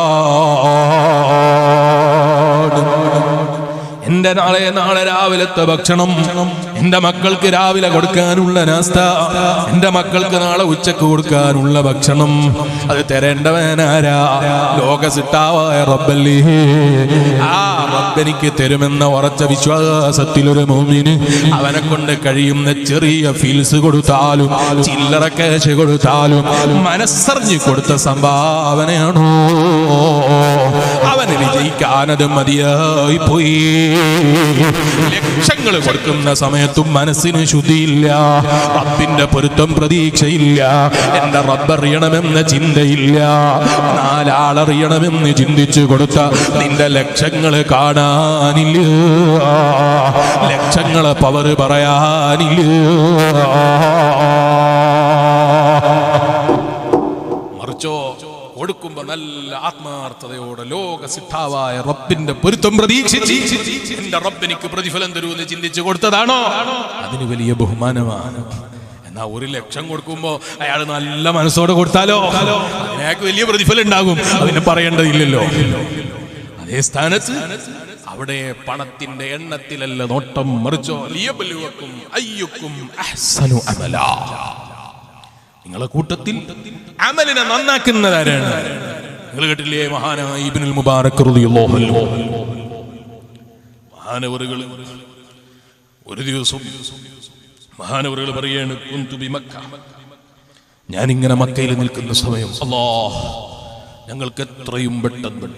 Speaker 1: എന്റെ നാളെ രാവിലത്തെ ഭക്ഷണം, എന്റെ മക്കൾക്ക് രാവിലെ കൊടുക്കാനുള്ള നാസ്ത, എന്റെ മക്കൾക്ക് നാളെ ഉച്ചക്ക് കൊടുക്കാനുള്ള ഭക്ഷണം അത് തരേണ്ടവനാരാ? ലോകസിട്ടാവായ റബ്ബല്ലേ. ആ റബ്ബെനിക്ക് തരുമെന്ന ഉറച്ച വിശ്വാസത്തിലൊരു മുഅ്മിന് അവനെ കൊണ്ട് കഴിയുന്ന ചെറിയ ഫീൽസ് കൊടുത്താലും ചില്ലറ കാശ് കൊടുത്താലും മനസ്സറിഞ്ഞ് കൊടുത്ത സംഭാവനയാണോ അവന് വിജയിക്കാനത് മതിയായി പോയി. ലക്ഷങ്ങൾ കൊടുക്കുന്ന സമയത്തും മനസ്സിന് ശുദ്ധിയില്ല, റബ്ബിന്റെ പൊരുത്തം പ്രതീക്ഷയില്ല, എന്റെ റബ്ബറിയണമെന്ന ചിന്തയില്ല, നാലാളറിയണമെന്ന് ചിന്തിച്ചു കൊടുത്ത നിന്റെ ലക്ഷങ്ങൾ കാണാനില്ല, ലക്ഷങ്ങളെ പവർ പറയാനില്ല. മറിച്ചോ കൊടുക്കുമ്പോ നല്ല ആത്മാർത്ഥതയോടെ ലോക സിദ്ധാവായ റബ്ബിന്റെ പൊരുത്തം പ്രതീക്ഷിച്ച് എന്റെ റബ്ബിനിക്ക് പ്രതിഫലം തരൂന്ന് ചിന്തിച്ചു കൊടുത്തതാണോ അതിന് വലിയ ബഹുമാനമാണ്. എന്നാ 1 ലക്ഷം കൊടുക്കുമ്പോ അയാൾ നല്ല മനസ്സോടെ കൊടുത്താലോ അയാൾക്ക് വലിയ പ്രതിഫലം ഉണ്ടാകും, അതിനെ പറയേണ്ടതില്ലല്ലോ. അതേ സ്ഥാനത്ത് അവിടെ പണത്തിന്റെ എണ്ണത്തിലല്ല നോട്ടം, മറിച്ചോ ലിയബ്ലുവക്കും അയ്യുക്കും അഹ്സനു അമലാ. നിങ്ങളെ കൂട്ടത്തിൽ അമലിനെ നന്നാക്കുന്നതാരാണ്? നിങ്ങൾ കേട്ടില്ലേ മഹാനായ ഇബ്നുൽ മുബാറക് റളിയല്ലാഹു അൻഹു മഹാനവറുകൾ ഒരു ദിവസം മഹാനവറുകൾ പറയാണ്, കുന്തു ബി മക്ക, ഞാനിങ്ങനെ മക്കയിൽ നിൽക്കുന്ന സമയം അല്ലാഹ് ഞങ്ങൾക്ക് എത്രയും പെട്ടെന്ന്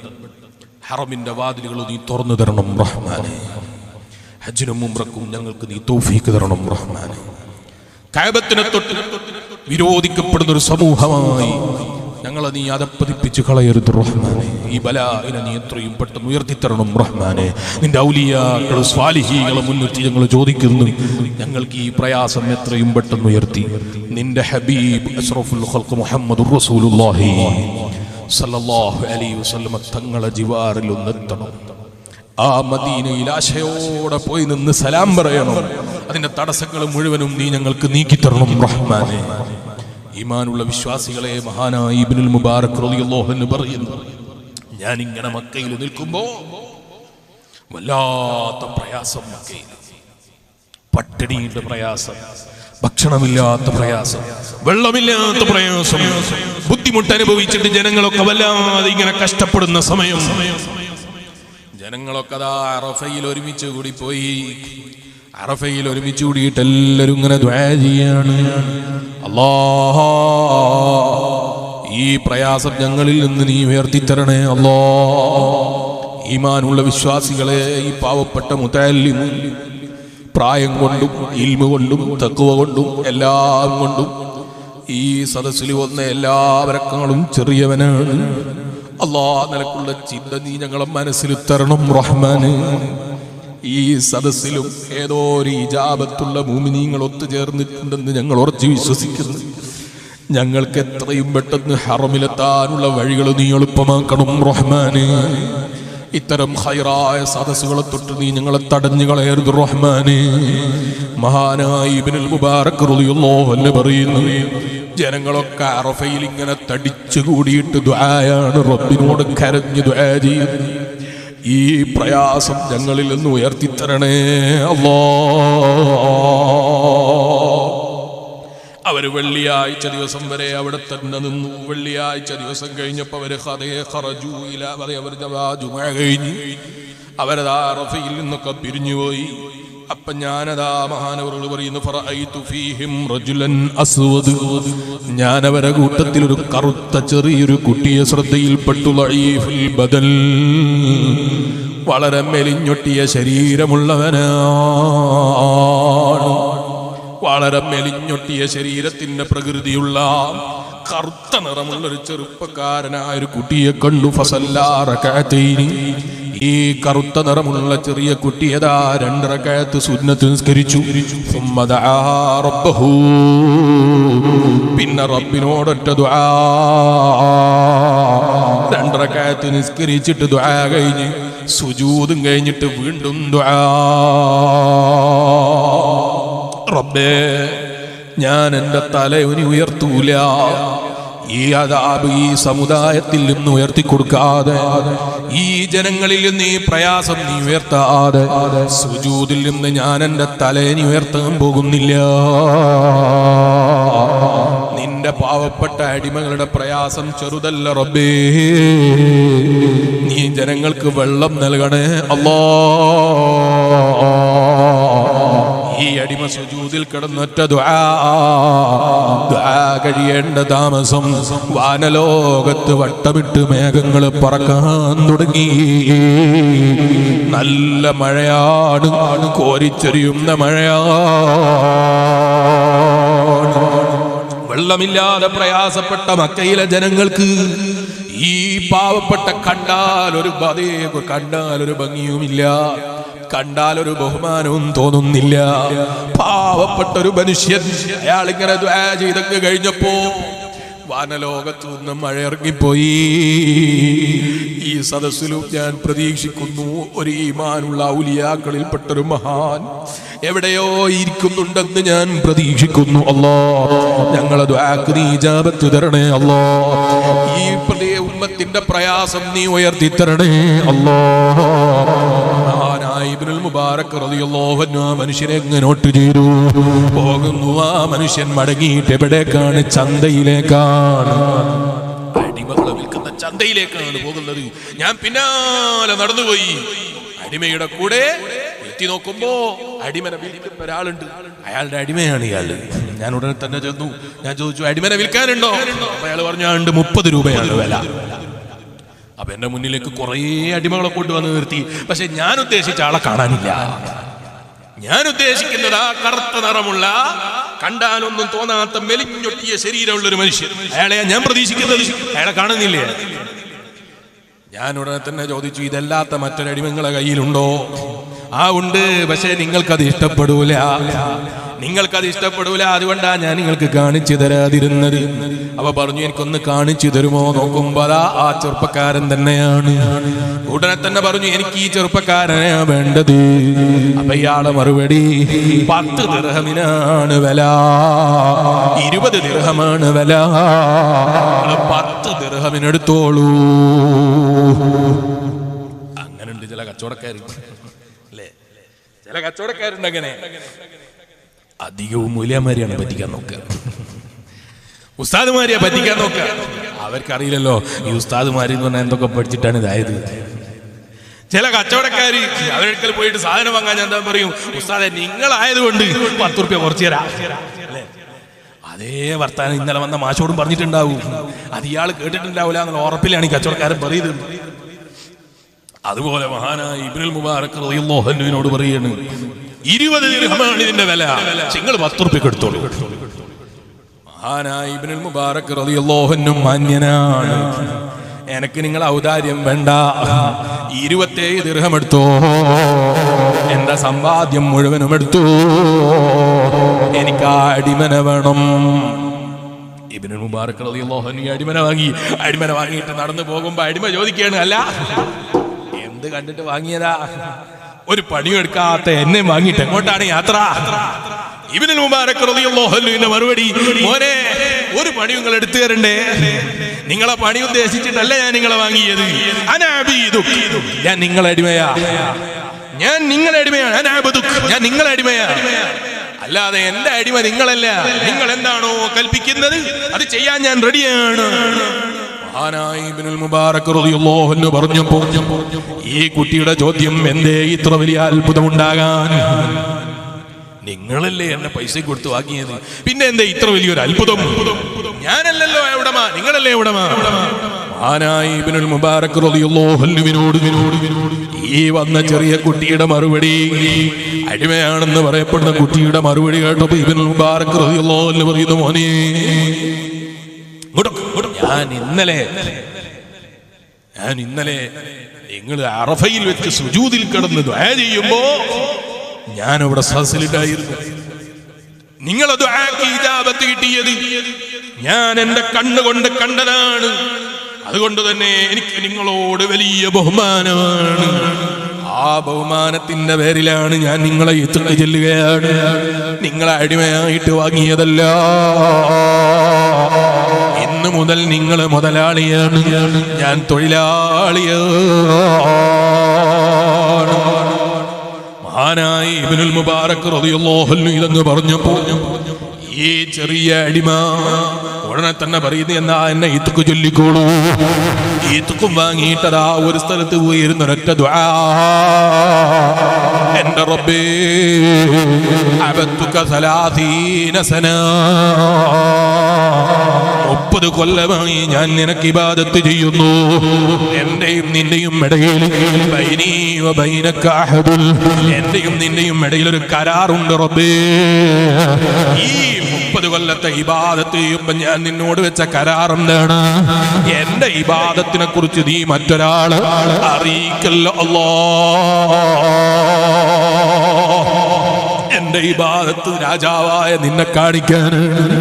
Speaker 1: ഹറമിന്റെ വാതിലുകൾ നീ തുറന്നു തരണം റഹ്മാനെ, ഹജ്ജിനും ഉംറക്കും ഞങ്ങൾക്ക് നീ തൗഫീഖ് തരണം റഹ്മാനെ. കഅബത്തിനെ തൊട്ട് വിരോധിക്കപ്പെടുന്ന ഒരു സമൂഹമായി ഞങ്ങളെ നീ അതപ്പതിപ്പിച്ച് കളയരുത് റഹ്മാനെ. ഈ ബലാഇനെ നീ എത്രയും പെട്ടെന്ന് ഉയർത്തിത്തരണം റഹ്മാനെ. നിന്റെ ഔലിയാക്കൾ സ്വാലിഹീകളെ മുൻനിർത്തി ഞങ്ങൾ ചോദിക്കുന്നു, ഞങ്ങൾക്ക് ഈ പ്രയാസം എത്രയും പെട്ടെന്ന് ഉയർത്തി നിന്റെ ഹബീബ് അഷ്റഫുൽ ഖൽഖ് മുഹമ്മദുർ റസൂലുള്ളാഹി സല്ലല്ലാഹു അലൈഹി വസല്ലം തങ്ങളെ ജിവാറിൽ ഒന്നെത്തണം. ആ മദീനയിൽ ആശയോടെ പോയി നിന്ന് സലാം പറയണം. അതിന്റെ തടസ്സങ്ങൾ മുഴുവനും നീ ഞങ്ങൾക്ക് നീക്കിത്തരണം റഹ്മാനെ. ഈമാനുള്ള വിശ്വാസികളെ മഹാനായ ഇബ്നുൽ മുബാറക് റളിയല്ലാഹു അൻഹു പറയുന്നു, ഞാൻ ഇങ്ങനെ മക്കയിൽ നിൽക്കുമ്പോ വല്ലാത്ത പ്രയാസം, മക്കയിൽ പട്ടിണിയുടെ പ്രയാസം, ഭക്ഷണമില്ലാത്ത പ്രയാസം, വെള്ളമില്ലാത്ത പ്രയാസം, ബുദ്ധിമുട്ട് അനുഭവിച്ചിട്ട് ജനങ്ങളൊക്കെ വല്ലാതെ ഇങ്ങനെ കഷ്ടപ്പെടുന്ന സമയം ജനങ്ങളൊക്കെ അതാ അറഫയിൽ ഒരുമിച്ച് കൂടി പോയി. അറഫയിൽ ഒരുമിച്ച് കൂടിയിട്ട് എല്ലാവരും ഇങ്ങനെ ദുആ ചെയ്യാണ്, അല്ലാഹ് ഈ പ്രയാസം ഞങ്ങളിൽ നിന്ന് നീ ഉയർത്തിത്തരണേ അല്ലാഹ്. ഈമാനുള്ള വിശ്വാസികളെ, ഈ പാവപ്പെട്ട മുതഅല്ലിമ് പ്രായം കൊണ്ടും ഇൽമു കൊണ്ടും തഖ്വ കൊണ്ടും എല്ലാം കൊണ്ടും ഈ സദസ്സിൽ വന്ന എല്ലാവരെക്കാളും ചെറിയവനാണ്. അല്ലാഹ് നിനക്കുള്ള ചിന്ത നീ ഞങ്ങളെ മനസ്സിൽ തരണം റഹ്മാന്. ഈ സദസ്സിലും ഏതോ ഒരു ഇജാബത്തുള്ള മുഅ്മിനീങ്ങൾ ഒത്തുചേർന്നിട്ടുണ്ടെന്ന് ഞങ്ങൾ ഉറച്ചു വിശ്വസിക്കുന്നു. ഞങ്ങൾക്ക് എത്രയും പെട്ടെന്ന് ഹറമിലെത്താനുള്ള വഴികൾ നീ എളുപ്പമാക്കണം റഹ്മാന്. ഇത്തരം ഖൈറായ സദസ്സുകളെ തൊട്ട് നീ ഞങ്ങളെ തടഞ്ഞു കളയരുത് റഹ്മാന്. മഹാനായ ഇബ്നുൽ മുബാറക് റളിയല്ലാഹു അൻഹു പറയുന്നു, ജനങ്ങളൊക്കെ അറഫയിൽ ഇങ്ങനെ തടിച്ചു കൂടിയിട്ട് ദുആയാണ്, റബ്ബിനോട് കരഞ്ഞു ദുആ ചെയ്യുന്നു, ഈ പ്രയാസം ഞങ്ങളിൽ നിന്ന് ഉയർത്തിത്തരണേ അല്ലാഹ്. അവര് വെള്ളിയാഴ്ച ദിവസം വരെ അവിടെ തന്നെ നിന്നു. വെള്ളിയാഴ്ച ദിവസം കഴിഞ്ഞപ്പോ അവര് കഴിഞ്ഞു അവരതാ അറഫയിൽ നിന്നൊക്കെ പിരിഞ്ഞുപോയി. അപ്പൊ ഞാനതാ മഹാനവറുകൾ പറയുന്നു, ഫറഅയ്തു ഫീഹിം റജുലൻ അസ്വദ്, ഞാനവരെ കൂട്ടത്തിൽ ഒരു കറുത്ത ചെറിയൊരു കുട്ടിയെ ശ്രദ്ധയിൽപ്പെട്ടു. ലഈഫുൽ ബദൽ, വളരെ മെലിഞ്ഞൊട്ടിയ ശരീരമുള്ളവനാണ്, വളരെ മെലിഞ്ഞൊട്ടിയ ശരീരത്തിന്റെ പ്രകൃതിയുള്ള കറുത്ത നിറമുള്ള ഒരു ചെറുപ്പക്കാരനായ ഒരു കുട്ടിയെ കണ്ടു. ഫസല്ലാ റകഅതൈനി, ഈ കറുത്ത നിറമുള്ള ചെറിയ കുട്ടിയതാ 2 റകഅത്ത് സുന്നത്ത് നിസ്കരിച്ചു. സുമ്മ ദആ റബ്ബഹു, പിന്നെ റബ്ബിനോടൊറ്റ ദുആ. 2 റകഅത്ത് നിസ്കരിച്ചിട്ട് ദുആ കഴിഞ്ഞ് സുജൂദും കഴിഞ്ഞിട്ട് വീണ്ടും ദുആ. റബ്ബേ, ഞാൻ എൻ്റെ തല ഇനി ഉയർത്തൂല, ഈ അദാബ് ഈ സമുദായത്തിൽ നിന്ന് ഉയർത്തിക്കൊടുക്കാതെ, ഈ ജനങ്ങളിൽ നിന്ന് ഈ പ്രയാസം നീ ഉയർത്താതെ, സുജൂദിൽ നിന്ന് ഞാൻ എൻ്റെ തലേനി ഉയർത്താൻ പോകുന്നില്ല. നിന്റെ പാവപ്പെട്ട അടിമകളുടെ പ്രയാസം ചെറുതല്ല റബ്ബേ. നീ ജനങ്ങൾക്ക് വെള്ളം നൽകണേ അല്ലാഹ്. ഈ അടിമ സുജൂദിൽ കിടന്നൊറ്റ ദുആ കഴിയേണ്ട താമസം വാനലോകത്ത് വട്ടമിട്ട് മേഘങ്ങൾ പറക്കാൻ തുടങ്ങി. നല്ല മഴയാണ്, കോരിച്ചൊരിയുന്ന മഴയാണ്. വെള്ളമില്ലാതെ പ്രയാസപ്പെട്ട മക്കയിലെ ജനങ്ങൾക്ക് ഈ പാവപ്പെട്ട കണ്ടാൽ ഒരു ഭംഗിയുമില്ല, കണ്ടാൽ ഒരു ബഹുമാനവും തോന്നുന്നില്ല. പാവപ്പെട്ട ഒരു മനുഷ്യൻ, അയാൾ ഇങ്ങനെ ദുആ ചെയ്തൊക്കെ കഴിഞ്ഞപ്പോ വാനലോകത്തു നിന്ന് മഴ ഇറങ്ങിപ്പോയി. ഈ സദസ്സിലും ഞാൻ പ്രതീക്ഷിക്കുന്നു ഒരു ഈമാനുള്ള ഔലിയാക്കളിൽപ്പെട്ടൊരു മഹാൻ എവിടെയോ ഇരിക്കുന്നുണ്ടെന്ന് ഞാൻ പ്രതീക്ഷിക്കുന്നു. അല്ലാഹ് ഞങ്ങളെ ദുആക്ക് നീ ഇജാബത്ത് തരണേ അല്ലാഹ്. ഈ ഉമ്മത്തിന്റെ പ്രയാസം നീ ഉയർത്തി തരണേ അല്ലാഹ്. ഇബ്നുൽ മുബാറക് റളിയല്ലാഹു അൻഹു മനുഷ്യനെ നോട്ട് ചെയ്തു പോകുന്നു. ആ മനുഷ്യൻ മടങ്ങിയിട്ട് എവിടേക്കാണ്? ചന്തയിലേക്കാണ്. അടിമകളെ വിൽക്കുന്ന ചന്തയിലേക്കാണ് പോകുന്നത്. ഞാൻ പിന്നാലെ നടന്നുപോയി. അടിമയുടെ കൂടെ എത്തി നോക്കുമ്പോ അടിമനെ വിൽക്കുന്ന ഒരാളുണ്ട്. അയാളുടെ അടിമയാണ് ഇയാള്. ഞാൻ ഉടനെ തന്നെ ചെന്നു. ഞാൻ ചോദിച്ചു, അടിമനെ വിൽക്കാനുണ്ടോ? അപ്പൊ അയാൾ പറഞ്ഞു, 30 രൂപയാണ് വില. അപ്പൊ എന്റെ മുന്നിലേക്ക് കുറേ അടിമകളെ കൊണ്ടുവന്ന് നിർത്തി. പക്ഷെ ഞാൻ ഉദ്ദേശിച്ച ആളെ കാണാനില്ല. ഞാൻ ഉദ്ദേശിക്കുന്നത് ആ കറുത്ത നിറമുള്ള, കണ്ടാലൊന്നും തോന്നാത്ത മെലിഞ്ഞൊട്ടിയ ശരീരമുള്ള ഒരു മനുഷ്യൻ. അയാളെ ഞാൻ പ്രതീക്ഷിക്കുന്നത്. അയാളെ കാണുന്നില്ലേ? ഞാൻ ഉടനെ തന്നെ ചോദിച്ചു, ഇതല്ലാത്ത മറ്റൊരടിമങ്ങളെ കയ്യിലുണ്ടോ? ആ ഉണ്ട്, പക്ഷെ നിങ്ങൾക്കത് ഇഷ്ടപ്പെടൂല. അതുകൊണ്ടാണ് ഞാൻ നിങ്ങൾക്ക് കാണിച്ചു തരാതിരുന്നത്. അവ പറഞ്ഞു, എനിക്കൊന്ന് കാണിച്ചു തരുമോ? നോക്കുമ്പോ ആ ചെറുപ്പക്കാരൻ തന്നെയാണ്. ഉടനെ തന്നെ പറഞ്ഞു, എനിക്ക് ഈ ചെറുപ്പക്കാരനെ വേണ്ടത്. അപ്പൊ ഇയാളെ മറുപടി, 10 ദിർഹമിനാണ് വില, 20 ദിർഹമാണ് വില, 10 ദിർഹമിനെടുത്തോളൂ. അങ്ങനെയുണ്ട് ചില കച്ചവടക്കാർ, അല്ലേ? ചില കച്ചവടക്കാരുണ്ട് അങ്ങനെ. അധികവും മൂല്യമാരെയാണ് പറ്റിക്കാൻ നോക്കുക, ഉസ്താദുമാരെയാ പറ്റിക്കാൻ നോക്കുക. അവർക്കറിയില്ലല്ലോ ഈ ഉസ്താദുമാരി എന്ന് പറഞ്ഞാൽ എന്തൊക്കെ പഠിച്ചിട്ടാണ് ഇതായത്. ചില കച്ചവടക്കാര് അവരൊക്കെ പോയിട്ട് സാധനം വാങ്ങാൻ ഞാൻ എന്താ പറയും, ഉസ്താദെ നിങ്ങളായതുകൊണ്ട് 10 റുപ്യ കുറച്ച് തരാം. അതേ വർത്താനം ഇന്നലെ വന്ന മാഷോടും പറഞ്ഞിട്ടുണ്ടാവും. അത് ഇയാൾ കേട്ടിട്ടുണ്ടാവില്ല എന്നുള്ള ഉറപ്പിലാണ് ഈ കച്ചവടക്കാരൻ പറയുന്നത്. അതുപോലെ മഹാനായ ഇബ്നുൽ മുബാറക് റളിയല്ലാഹു അൻഹുവിനോട് പറയാണ്, 20 ദിർഹമാണ് ഇതിന്റെ വില, നിങ്ങൾ 10 റുപ്യക്ക് എടുത്തോളൂ. മഹാനായ ഇബ്നുൽ മുബാറക് റളിയല്ലാഹു അൻഹു മാന്യനാണ്. എനിക്ക് നിങ്ങൾ ഔദാര്യം വേണ്ട, 27 ദിർഹം എടുത്തോ, എന്റെ സമ്പാദ്യം മുഴുവനും എടുത്തു, എനിക്ക് ആ അടിമനെ വേണം. ഇബ്നുൽ മുബാറക് റളിയല്ലാഹു അൻഹു അടിമനെ വാങ്ങിയിട്ട് നടന്നു പോകുമ്പോ അടിമ ചോദിക്കുകയാണ്, അല്ല എന്ത് കണ്ടിട്ട് വാങ്ങിയതാ? ഒരു പണിയും എടുക്കാത്ത എന്നെ വാങ്ങിയിട്ട് എങ്ങോട്ടാണ് യാത്ര? ഇബ്നുൽ മുബാറക് റളിയല്ലാഹു അൻഹുവിന്റെ മറുപടി, മോനെ ഒരു പണി നിങ്ങൾ എടുത്തു തരണ്ടേ? നിങ്ങളെ പണി ഉദ്ദേശിച്ചിട്ടല്ല ഞാൻ നിങ്ങളെ വാങ്ങിയത്. ഞാൻ നിങ്ങളെ അടിമയാ, ഞാൻ നിങ്ങളെ അടിമയാണ്. ഞാൻ നിങ്ങളെ അടിമയാ, അല്ലാതെ എന്റെ അടിമ നിങ്ങളല്ല. നിങ്ങൾ എന്താണോ കൽപ്പിക്കുന്നത് അത് ചെയ്യാൻ ഞാൻ റെഡിയാണ്. ഇബ്നുൽ മുബാറക് റളിയല്ലാഹു അൻഹു പറഞ്ഞപ്പോ ഈ കുട്ടിയുടെ ചോദ്യം, എന്തേ ഇത്ര വലിയ അത്ഭുതമുണ്ടാകാൻ? നിങ്ങളല്ലേ എന്നെ പൈസ കൊടുത്ത് വാങ്ങിയത്, പിന്നെ എന്തേ ഇത്ര വലിയൊരു അത്ഭുതം? ഞാനല്ലല്ലോ ഉടമ, നിങ്ങളല്ലേ ഉടമ. ഇബ്നുൽ മുബാറക് റളിയല്ലാഹു അൻഹുവിനോട് ഈ വന്ന ചെറിയ കുട്ടിയുടെ മറുപടി, അടിമയാണെന്ന് പറയപ്പെടുന്ന കുട്ടിയുടെ മറുപടി കേട്ടപ്പോ ഇബ്നുൽ മുബാറക് റളിയല്ലാഹു അൻഹു പറയുന്നു, മോനെ ഞാൻ ഇന്നലെ നിങ്ങൾ അറഫയിൽ വെച്ച് സുജൂദിൽ കിടന്ന് ദുആ ചെയ്യുമ്പോ ഞാൻ അവിടെ സദസ്സിലുണ്ടായിരുന്നു. നിങ്ങളെ ദുആക്ക് ഇജാബത്ത് കിട്ടിയത് ഞാൻ എന്റെ കണ്ണുകൊണ്ട് കണ്ടതാണ്. അതുകൊണ്ട് തന്നെ എനിക്ക് നിങ്ങളോട് വലിയ ബഹുമാനമാണ്. ആ ബഹുമാനത്തിന്റെ പേരിലാണ് ഞാൻ നിങ്ങളെ ഇത്രക്ക് ചെല്ലുകയാണ്. നിങ്ങളെ അടിമയായിട്ട് വാങ്ങിയതല്ല. ഇന്നു മുതൽ നിങ്ങൾ മുതലാളിയാണ്, ഞാൻ തൊഴിലാളിയാണ്. മഹാനായ ഇബ്നുൽ മുബാറക് റളിയല്ലാഹു അൻഹു ഇതങ്ങ് പറഞ്ഞപ്പോൾ ഈ ചെറിയ അടിമ ഉടനെ തന്നെ പറയുന്നു, എന്നാ എന്നെ ഈത്തുക്ക് ചൊല്ലിക്കോളൂ. ഈത്തുക്കും വാങ്ങിയിട്ടതാ ഒരു സ്ഥലത്ത് പോയിരുന്നൊരൊറ്റ ദുആ, എന്റെ റബ്ബേ അബത്തുക 30 സന, 30 കൊല്ലമായി ഞാൻ നിനക്ക് ഇബാദത്ത് ചെയ്യുന്നു. എന്റെയും നിന്റെയും ഇടയിൽ ബൈനീ വ ബൈനക അഹദുൽ, എന്റെയും നിന്റെയും ഇടയിൽ ഒരു കരാറുണ്ട് റബ്ബേ. ഈ 30 കൊല്ലത്തെ ഇബാദത്ത് ചെയ്യുമ്പോൾ ഞാൻ നിന്നോട് വെച്ച കരാറെന്താണ്? എന്റെ ഇബാദത്തിനെ കുറിച്ച് നീ മറ്റൊരാള് അറിയിക്കല്ലോ അല്ലാഹ്. എന്റെ ഇബാദത്ത് രാജാവായ നിന്നെ കാണിക്കാനാണ്,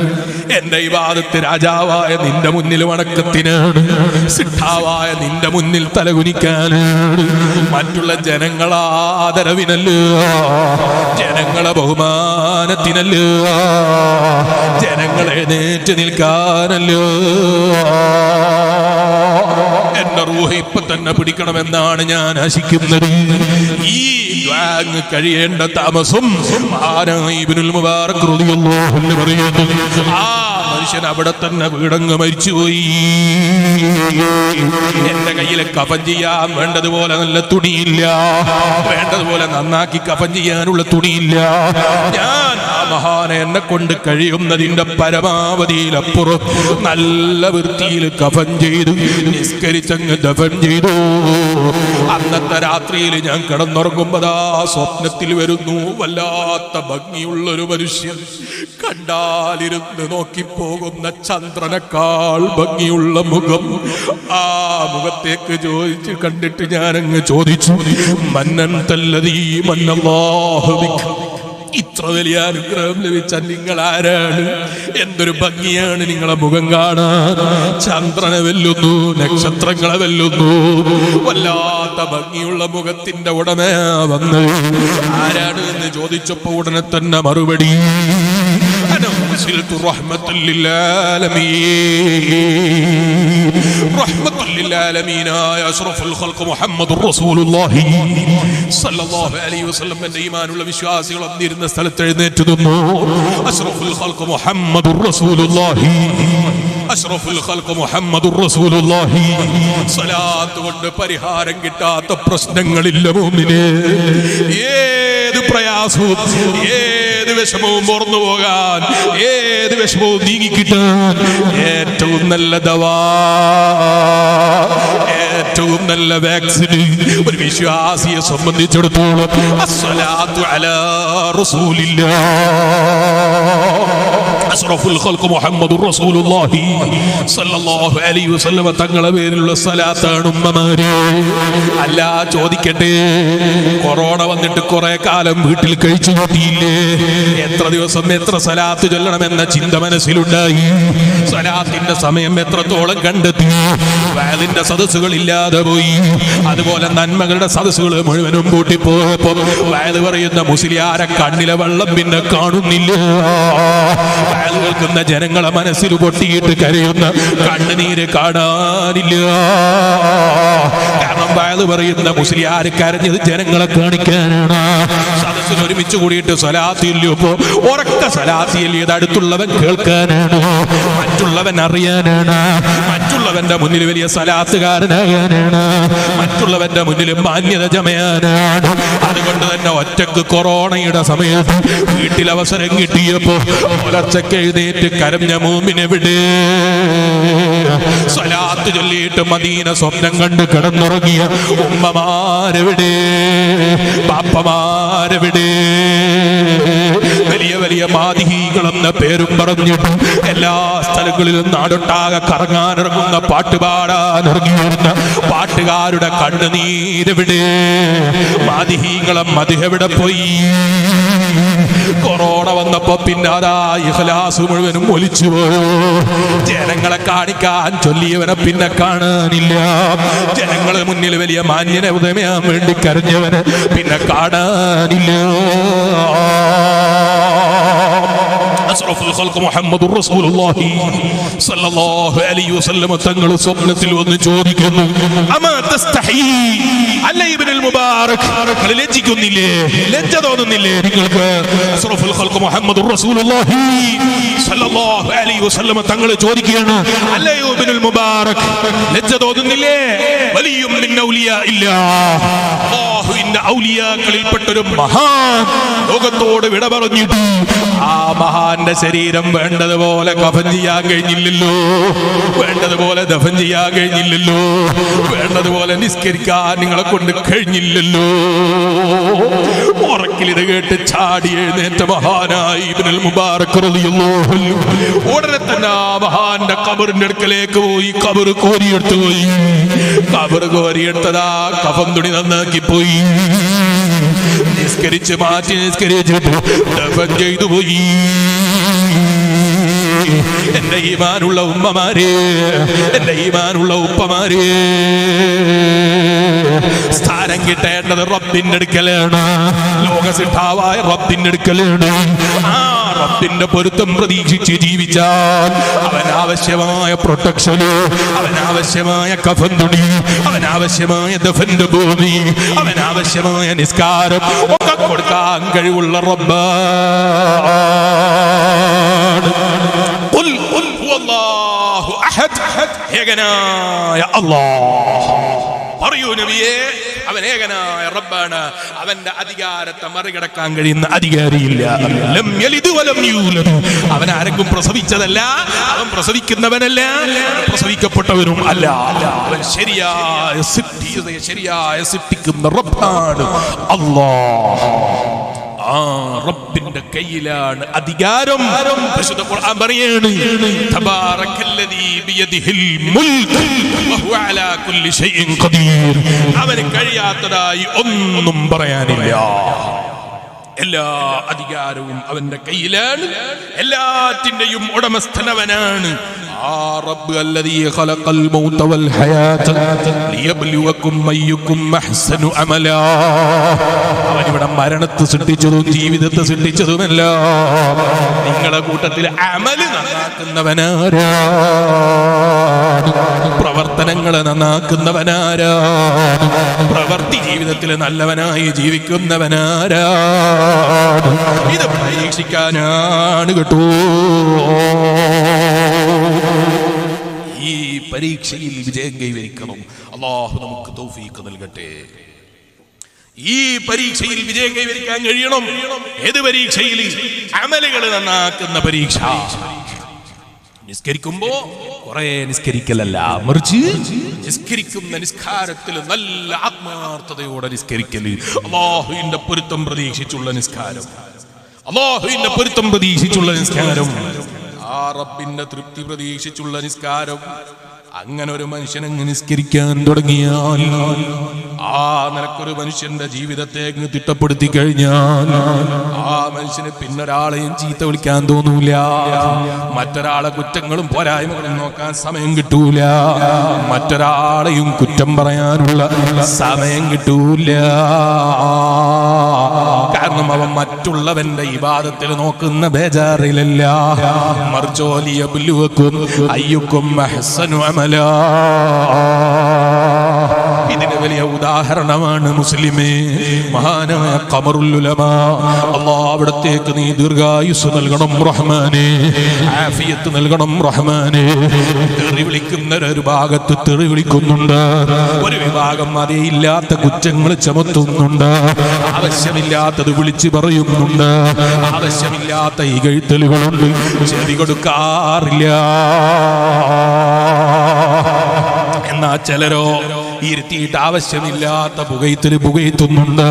Speaker 1: എന്റെ ഇബാദത്ത് രാജാവായ നിന്റെ മുന്നിൽ വണക്കത്തിനാണ്, സിദ്ധാവായ നിന്റെ മുന്നിൽ തലകുനിക്കാനാണ്. മറ്റുള്ള ജനങ്ങളെ ആദരവിനല്ലോ, ജനങ്ങളെ ബഹുമാനത്തിനല്ലോ, ജനങ്ങളെ നേറ്റ് നിൽക്കാനല്ലോ. എന്റെ റൂഹ് ഇപ്പൊ തന്നെ പിടിക്കണമെന്നാണ് ഞാൻ ആശിക്കുന്നത്. ഈ കഴിയേണ്ട താമസം ഇബ്നുൽ മുബാറക് റളിയല്ലാഹു അൻഹു പറയുന്നു, ആ മനുഷ്യൻ അവിടെ തന്നെ വീടങ്ങ് മരിച്ചുപോയി. എന്റെ കയ്യിൽ കഫൻ ചെയ്യാൻ വേണ്ടതുപോലെ നല്ല തുണിയില്ല, വേണ്ടതുപോലെ നന്നാക്കി കഫൻ ചെയ്യാനുള്ള തുണിയില്ല. ഞാൻ ആ മഹാനെ എന്നെ കൊണ്ട് കഴിയുന്നതിന്റെ പരമാവധിയിലപ്പുറം നല്ല വൃത്തിയിൽ കഫൻ ചെയ്തു, നിസ്കരിച്ചങ്ങ് ദഫൻ ചെയ്തു. അന്നത്തെ രാത്രിയിൽ ഞാൻ കിടന്നുറങ്ങുമ്പോഴാ സ്വപ്നത്തിൽ വരുന്നു വല്ലാത്ത ഭംഗിയുള്ളൊരു മനുഷ്യൻ, കണ്ടാലിരുന്ന് നോക്കിപ്പോകുന്ന ചന്ദ്രനേക്കാൾ ഭംഗിയുള്ള മുഖം. ആ മുഖത്തേക്ക് ചോദിച്ച് കണ്ടിട്ട് ഞാനങ്ങ് ചോദിച്ചു, മന്നൻ തല്ലതീ മന്നല്ലാഹു ബിക, ഇത്ര വലിയ അനുഗ്രഹം ലഭിച്ച നിങ്ങൾ ആരാണ്? എന്തൊരു ഭംഗിയാണ് നിങ്ങളെ മുഖം കാണാൻ. ചന്ദ്രനെ വെല്ലുന്നു, നക്ഷത്രങ്ങളെ വെല്ലുന്നു. വല്ലാത്ത ഭംഗിയുള്ള മുഖത്തിന്റെ ഉടമയാ വന്ന് ആരാണ് എന്ന് ചോദിച്ചപ്പോ ഉടനെ തന്നെ മറുപടി, ഈമാനുള്ള വിശ്വാസികൾ ഒന്നിരുന്ന സ്ഥലത്ത് എഴുന്നേറ്റ് നിന്നു. അഷ്റഫുൽ ഖൽഖ് മുഹമ്മദുർ റസൂലുള്ളാഹി, അഷ്റഫുൽ ഖൽഖ് മുഹമ്മദുർ റസൂലുള്ളാഹി. സ്വലാത്ത് കൊണ്ട് പരിഹാരം കിട്ടാത്ത പ്രശ്നങ്ങളില്ല മുഅ്മിനേ. ഏത് പ്രയാസവും ഏത് വിഷമവും മറന്നു പോകാൻ, ഏത് വിഷമവും നീങ്ങിക്കിട്ടാൻ ഏറ്റവും നല്ല ദവാ, ഏറ്റവും നല്ല വാക്സിൻ ഒരു വിശ്വാസിയെ സംബന്ധിച്ചിടത്തോളം അസ്സലാത്തു അലാ റസൂലില്ലാഹ്. അഷ്റഫുൽ ഖൽഖ് മുഹമ്മദുർ റസൂലുള്ളാഹി സ്വല്ലല്ലാഹു അലൈഹി വസല്ലം തങ്ങളുടെ പേരിലുള്ള സ്വലാത്താണ് ഉമ്മമാരെ. അല്ല ചോദിക്കട്ടെ, കൊറോണ വന്നിട്ട് കുറെ കാലം വീട്ടിൽ കഴിച്ചു കൂട്ടിയില്ലേ? എത്ര ദിവസം എത്ര സ്വലാത്ത് ചൊല്ലണമെന്ന ചിന്ത മനസ്സിലുണ്ടായി. സ്വലാത്തിന്റെ സമയം എത്രത്തോളം കണ്ടെത്തി? വഅദിന്റെ സദസ്സുകൾ ഇല്ലാതെ പോയി, അതുപോലെ നന്മകളുടെ സദസ്സുകൾ മുഴുവനും പൂട്ടിപ്പോയപ്പോൾ വഅദ് പറയുന്ന മുസ്ലിയാരെ കണ്ണിലെ വെള്ളം പിന്നെ കാണുന്നില്ല. വഅദ് കേൾക്കുന്ന ജനങ്ങളെ മനസ്സിൽ പൊട്ടിയിട്ട് കരയുന്ന കണ്ണുനീര് കാണാനില്ല. കാരണം വഅദ് പറയുന്ന മുസ്ലിയാർ കരഞ്ഞത് ജനങ്ങളെ കാണിക്കാനാണ്. സദസ്സിൽ ഒരുമിച്ച് കൂടിയിട്ട് സ്വലാത്ത് ചൊല്ലിയപ്പോ ഉറക്ക സ്വലാത്ത് ചൊല്ലിയത് അടുത്തുള്ളവൻ കേൾക്കാനാണ്, മറ്റുള്ളവൻ അറിയാനാണ്, മറ്റുള്ളവന്റെ മുന്നിൽ വലിയ സ്വലാത്തുകാരനാകാനാണ്, മറ്റുള്ളവന്റെ മുന്നിൽ മാന്യത ചമയാനാണ്. അതുകൊണ്ട് തന്നെ ഒറ്റക്ക് കൊറോണയുടെ സമയത്ത് വീട്ടിൽ അവസരം കിട്ടിയപ്പോ പുലർച്ചയ്ക്ക് എഴുന്നേറ്റ് കരഞ്ഞ മൂമിനെവിടെ? സ്വലാത്ത് ചൊല്ലിയിട്ട് മദീന സ്വപ്നം കണ്ട് കിടന്നുറങ്ങിയ ഉമ്മമാരെവിടെ? ബാപ്പമാരെവിടെ? വലിയ വലിയ മാദിഹികളെന്ന പേരും പറഞ്ഞിട്ട് എല്ലാ സ്ഥലങ്ങളിലും നാടൊട്ടാകെ കറങ്ങാനിറങ്ങുന്ന പാട്ട് പാടാനിറങ്ങിയിരുന്ന പാട്ടുകാരുടെ കണ്ണുനീരെവിടെ? മാദിഹികളെ മദിഹെവിടെ പോയി? കൊറോണ വന്നപ്പോ പിന്നെ അതാ ഇഖ്ലാസ് മുഴുവനും ഒലിച്ചു പോയോ? ജനങ്ങളെ കാണിക്കാൻ ചൊല്ലിയവനെ പിന്നെ കാണാനില്ല. ജനങ്ങളെ മുന്നിൽ വലിയ മാന്യനെ ഉദമയാൻ വേണ്ടി കരഞ്ഞവനെ പിന്നെ കാണാനില്ല. അസ്റഫുൽ ഖൽഖ് മുഹമ്മദുർ റസൂലുള്ളാഹി സ്വല്ലല്ലാഹു അലൈഹി വസല്ലം തങ്ങൾ സ്വപ്നത്തിൽ വന്ന് ചോദിക്കുന്നു, അമാ തസ്തഹി അല്ല ഇബ്നുൽ മുബാറക്, ലജ്ജിക്കുന്നില്ലേ, ലജ്ജ തോന്നുന്നില്ലേ നിങ്ങൾക്ക്? അസ്റഫുൽ ഖൽഖ് മുഹമ്മദുർ റസൂലുള്ളാഹി സ്വല്ലല്ലാഹു അലൈഹി വസല്ലം തങ്ങൾ ചോദിക്കുകയാണ്, അല്ലയോ ഇബ്നുൽ മുബാറക്, ലജ്ജ തോന്നുന്നില്ലേ? വലിയും മിൻ ഔലിയാ ഇല്ലാ, അല്ലാഹുവിന്റെ ഔലിയാക്കളിൽപ്പെട്ട ഒരു മഹാൻ ലോകത്തോട് വിട പറഞ്ഞിട്ട് ആ മഹാന്റെ ശരീരം വേണ്ടതുപോലെ കഫൻ ചെയ്യാൻ കഴിഞ്ഞില്ലല്ലോ, വേണ്ടതുപോലെ ദഫൻ ചെയ്യാൻ കഴിഞ്ഞില്ലല്ലോ, വേണ്ടതുപോലെ നിസ്കരിക്കാൻ നിങ്ങളെ കൊണ്ട് കഴിഞ്ഞില്ലല്ലോ. ഉറക്കിലിത് കേട്ട് ചാടി എഴുന്നേറ്റ മഹാനായി ഇബ്നുൽ മുബാറക് റളിയല്ലാഹു അൻഹു ഉടനെ തന്നെ ആ മഹാന്റെ ഖബറിന്റെ അടുക്കലേക്ക് പോയി ഖബർ കോരിയെടുത്തു പോയി. ഖബർ കോരിയെടുത്തതാ കഫൻ തുണി നന്നാക്കി പോയി, നിസ്കരിച്ച് മാറ്റി നിസ്കരിച്ചിട്ട് ദഫൻ ചെയ്തു പോയി. എന്റെ ഈമാനുള്ള ഉമ്മമാരെ, എന്റെ ഈമാനുള്ള ഉപ്പമാരെ, സ്ഥാനം കിട്ടേണ്ടത് റബ്ബിന്റെ അടുക്കലാണ്, ലോകസിദ്ധാവായ റബ്ബിന്റെ അടുക്കലാണ്. ആ റബ്ബിന്റെ പൊരുത്തം പ്രതീക്ഷിച്ച് ജീവിച്ചാൽ അവനാവശ്യമായ പ്രൊട്ടക്ഷന്, അവനാവശ്യമായ കഫൻ തുണി, അവനാവശ്യമായ ദഫന്റെ ഭൂമി, അവനാവശ്യമായ നിസ്കാരം ഒക്കെ കൊടുക്കാൻ കഴിവുള്ള റബ്ബാണ്. ഏകനായ അല്ലാഹ്, പറയൂ നബിയേ, അവൻ ഏകനായ റബ്ബാണ്. അവന്റെ അധികാരത്തെ മറികടക്കാൻ കഴിയുന്ന അധികാരിയില്ല. ലം യലിദ് വലം യൂലദ്, അവൻ ആരെങ്കിലും പ്രസവിച്ചതല്ല, അവൻ പ്രസവിക്കുന്നവനല്ല, പ്രസവിക്കപ്പെട്ടവനും അല്ല. അവൻ ശരിയായ സൃഷ്ടിക്കുന്ന റബ്ബാണ് അല്ലാഹ്. ആ റബ്ബിന്റെ കയ്യിലാണ് അധികാരം. പരിശുദ്ധ ഖുർആൻ പറയാണ്, തബാറക്കല്ലദീ ബിയദിഹിൽ മുൽക്ക് വഹുവ അലാ കുല്ലി ഷൈഇൻ ഖദീർ. അവന് കഴിയാത്തതായി ഒന്നും പറയാനില്ല. എല്ലാ അധികാരവും അവന്റെ കയ്യിലാണ്, എല്ലാറ്റിന്റെയും ഉടമസ്ഥനവനാണ്. ആ റബ്ബ് അല്ലദീ ഖലഖൽ മൗത വൽ ഹയാത ലിയബ്ലുവകും അയ്യുകും അഹ്സനു അമലാ. അവൻ ഇവിടെ മരണത്തെ സൃഷ്ടിച്ചതും ജീവിതത്തെ സൃഷ്ടിച്ചതുമല്ല, നിങ്ങളുടെ കൂട്ടത്തിൽ അമല് നന്നാക്കുന്നവനാരാണ്, പ്രവർത്തനങ്ങളെ നന്നാക്കുന്നവനാരാണ്, പ്രവൃത്തി ജീവിതത്തിൽ നല്ലവനായി ജീവിക്കുന്നവനാരാണ്. ഇത് പരീക്ഷിക്കാനാണ് കേട്ടോ. ഈ പരീക്ഷയിൽ വിജയം കൈവരിക്കണം. അല്ലാഹു നമുക്ക് തൗഫീഖ് നൽകട്ടെ. ഈ പരീക്ഷയിൽ വിജയം കൈവരിക്കാൻ കഴിയണം. ഏത് പരീക്ഷയിൽ? അമലുകൾ നന്നാക്കുന്ന പരീക്ഷ. നിസ്കരിക്കുമ്പോ കുറെ നിസ്കരിക്കലല്ല, മറിച്ച് നിസ്കരിക്കുന്ന നിസ്കാരത്തിൽ നല്ല ആത്മാർത്ഥതയോടെ നിസ്കരിക്കല്, അല്ലാഹുവിന്റെ പൊരുത്തം പ്രതീക്ഷിച്ചുള്ള നിസ്കാരം, അല്ലാഹുവിന്റെ പൊരുത്തം പ്രതീക്ഷിച്ചുള്ള നിസ്കാരം, ആ റബ്ബിന്റെ തൃപ്തി പ്രതീക്ഷിച്ചുള്ള നിസ്കാരം. അങ്ങനെ ഒരു മനുഷ്യനങ്ങ് നിസ്കരിക്കാൻ തുടങ്ങിയാൽ, ആ നിലക്കൊരു മനുഷ്യന്റെ ജീവിതത്തെ തിട്ടപ്പെടുത്തി കഴിഞ്ഞാൽ, ആ മനുഷ്യന് പിന്നൊരാളെയും ചീത്ത വിളിക്കാൻ തോന്നൂല, മറ്റൊരാളെ കുറ്റങ്ങളും പോരായ്മകളും നോക്കാൻ സമയം കിട്ടൂല, മറ്റൊരാളെയും കുറ്റം പറയാനുള്ള സമയം കിട്ടൂല. കാരണം അവൻ മറ്റുള്ളവന്റെ ഇബാദത്തിൽ നോക്കുന്ന ബേജാറിലല്ല, മറിച്ച് ലിയബ്ലുവകും അയ്യുകും അഹ്സനു അമലാ. ഇതിന് വലിയ ഉദാഹരണമാണ് മുസ്ലിമേ മഹാനായ ഖമറുൽ ഉലമാ. അല്ലാഹ് അവിടത്തേക്ക് നീ ദീർഘായുസ് നൽകണം റഹ്മാനേ, ആഫിയത്ത് നൽകണം റഹ്മാനേ. തെറി വിളിക്കുന്ന ഒരു ഭാഗത്ത് തെറി വിളിക്കുന്നുണ്ട്, ഒരു വിഭാഗം അതേ ഇല്ലാത്ത കുറ്റങ്ങൾ ചുമത്തുന്നുണ്ട്, ആവശ്യമില്ലാത്തത് വിളിച്ചു പറയുന്നുണ്ട്, ആവശ്യമില്ലാത്ത ഇകഴ്ത്തലുകളുണ്ട്, ചെവി കൊടുക്കാറില്ല. എന്നാ ചിലരോ ഇരുത്തിയിട്ട് ആവശ്യമില്ലാത്ത പുകയത്തുന്നുണ്ട്,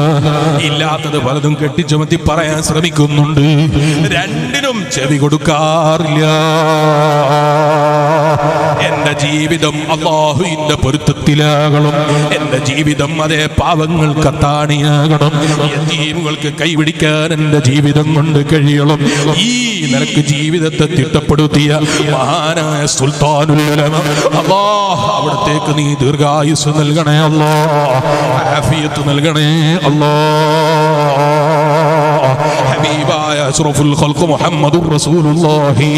Speaker 1: ഇല്ലാത്തത് പലതും കെട്ടിച്ചുമത്തി പറയാൻ ശ്രമിക്കുന്നുണ്ട്. രണ്ടിനും ചെവി കൊടുക്കാറില്ല. എന്റെ ജീവിതം അല്ലാഹുവിന്റെ പൊരുത്തത്തിലാകണം, എന്റെ ജീവിതം അതേ പാവങ്ങൾക്ക് അത്താണിയാകണം, യതീമുകൾക്ക് കൈപിടിക്കാൻ എന്റെ ജീവിതം കൊണ്ട് കഴിയണം. ഈ നിലക്ക് ജീവിതത്തെ തിട്ടപ്പെടുത്തിയ മഹാനായ സുൽത്താനുൽ ഉലമ അല്ലാഹ് അവിടത്തേക്ക് നീ ദീർഘായുസ് നൽകണേ അല്ലാഹ്, ആഫിയത്ത് നൽകണേ അല്ലാഹ്. ഹബീബായ അഷ്റഫുൽ ഖൽഖ് മുഹമ്മദുർ റസൂലുള്ളാഹി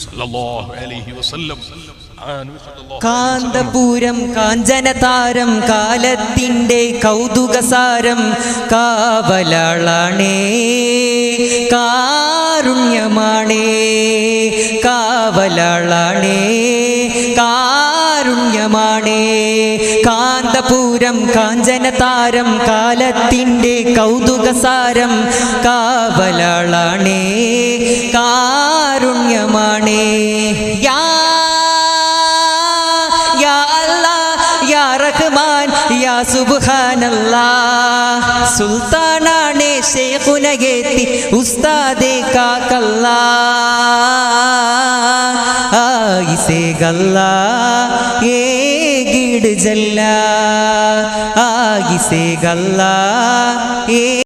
Speaker 1: സല്ലല്ലാഹു അലൈഹി വസല്ലം.
Speaker 2: കാന്തപുരം കാഞ്ചനതാരം കാലത്തിന്റെ കൗതുകസാരം കാവലാളാണേ കാരുണ്യമാണേ കാവലാളാണേ കാരുണ്യമാണേ. കാന്തപുരം കാഞ്ചനതാരം കാലത്തിന്റെ കൗതുകസാരം കാവലാളാണേ കാരുണ്യമാണേ. റഹ്മാൻ യാ സുബ്ഹാനല്ലാഹ് സുൽത്താനാണേ ശൈഖുനഗേത്തി ഉസ്താദേ കാക്കല്ലാ ആയിസേ ഗല്ലാ ഏ ഗിഡ് ജല്ല ആയിസേ ഗല്ലാ ഏ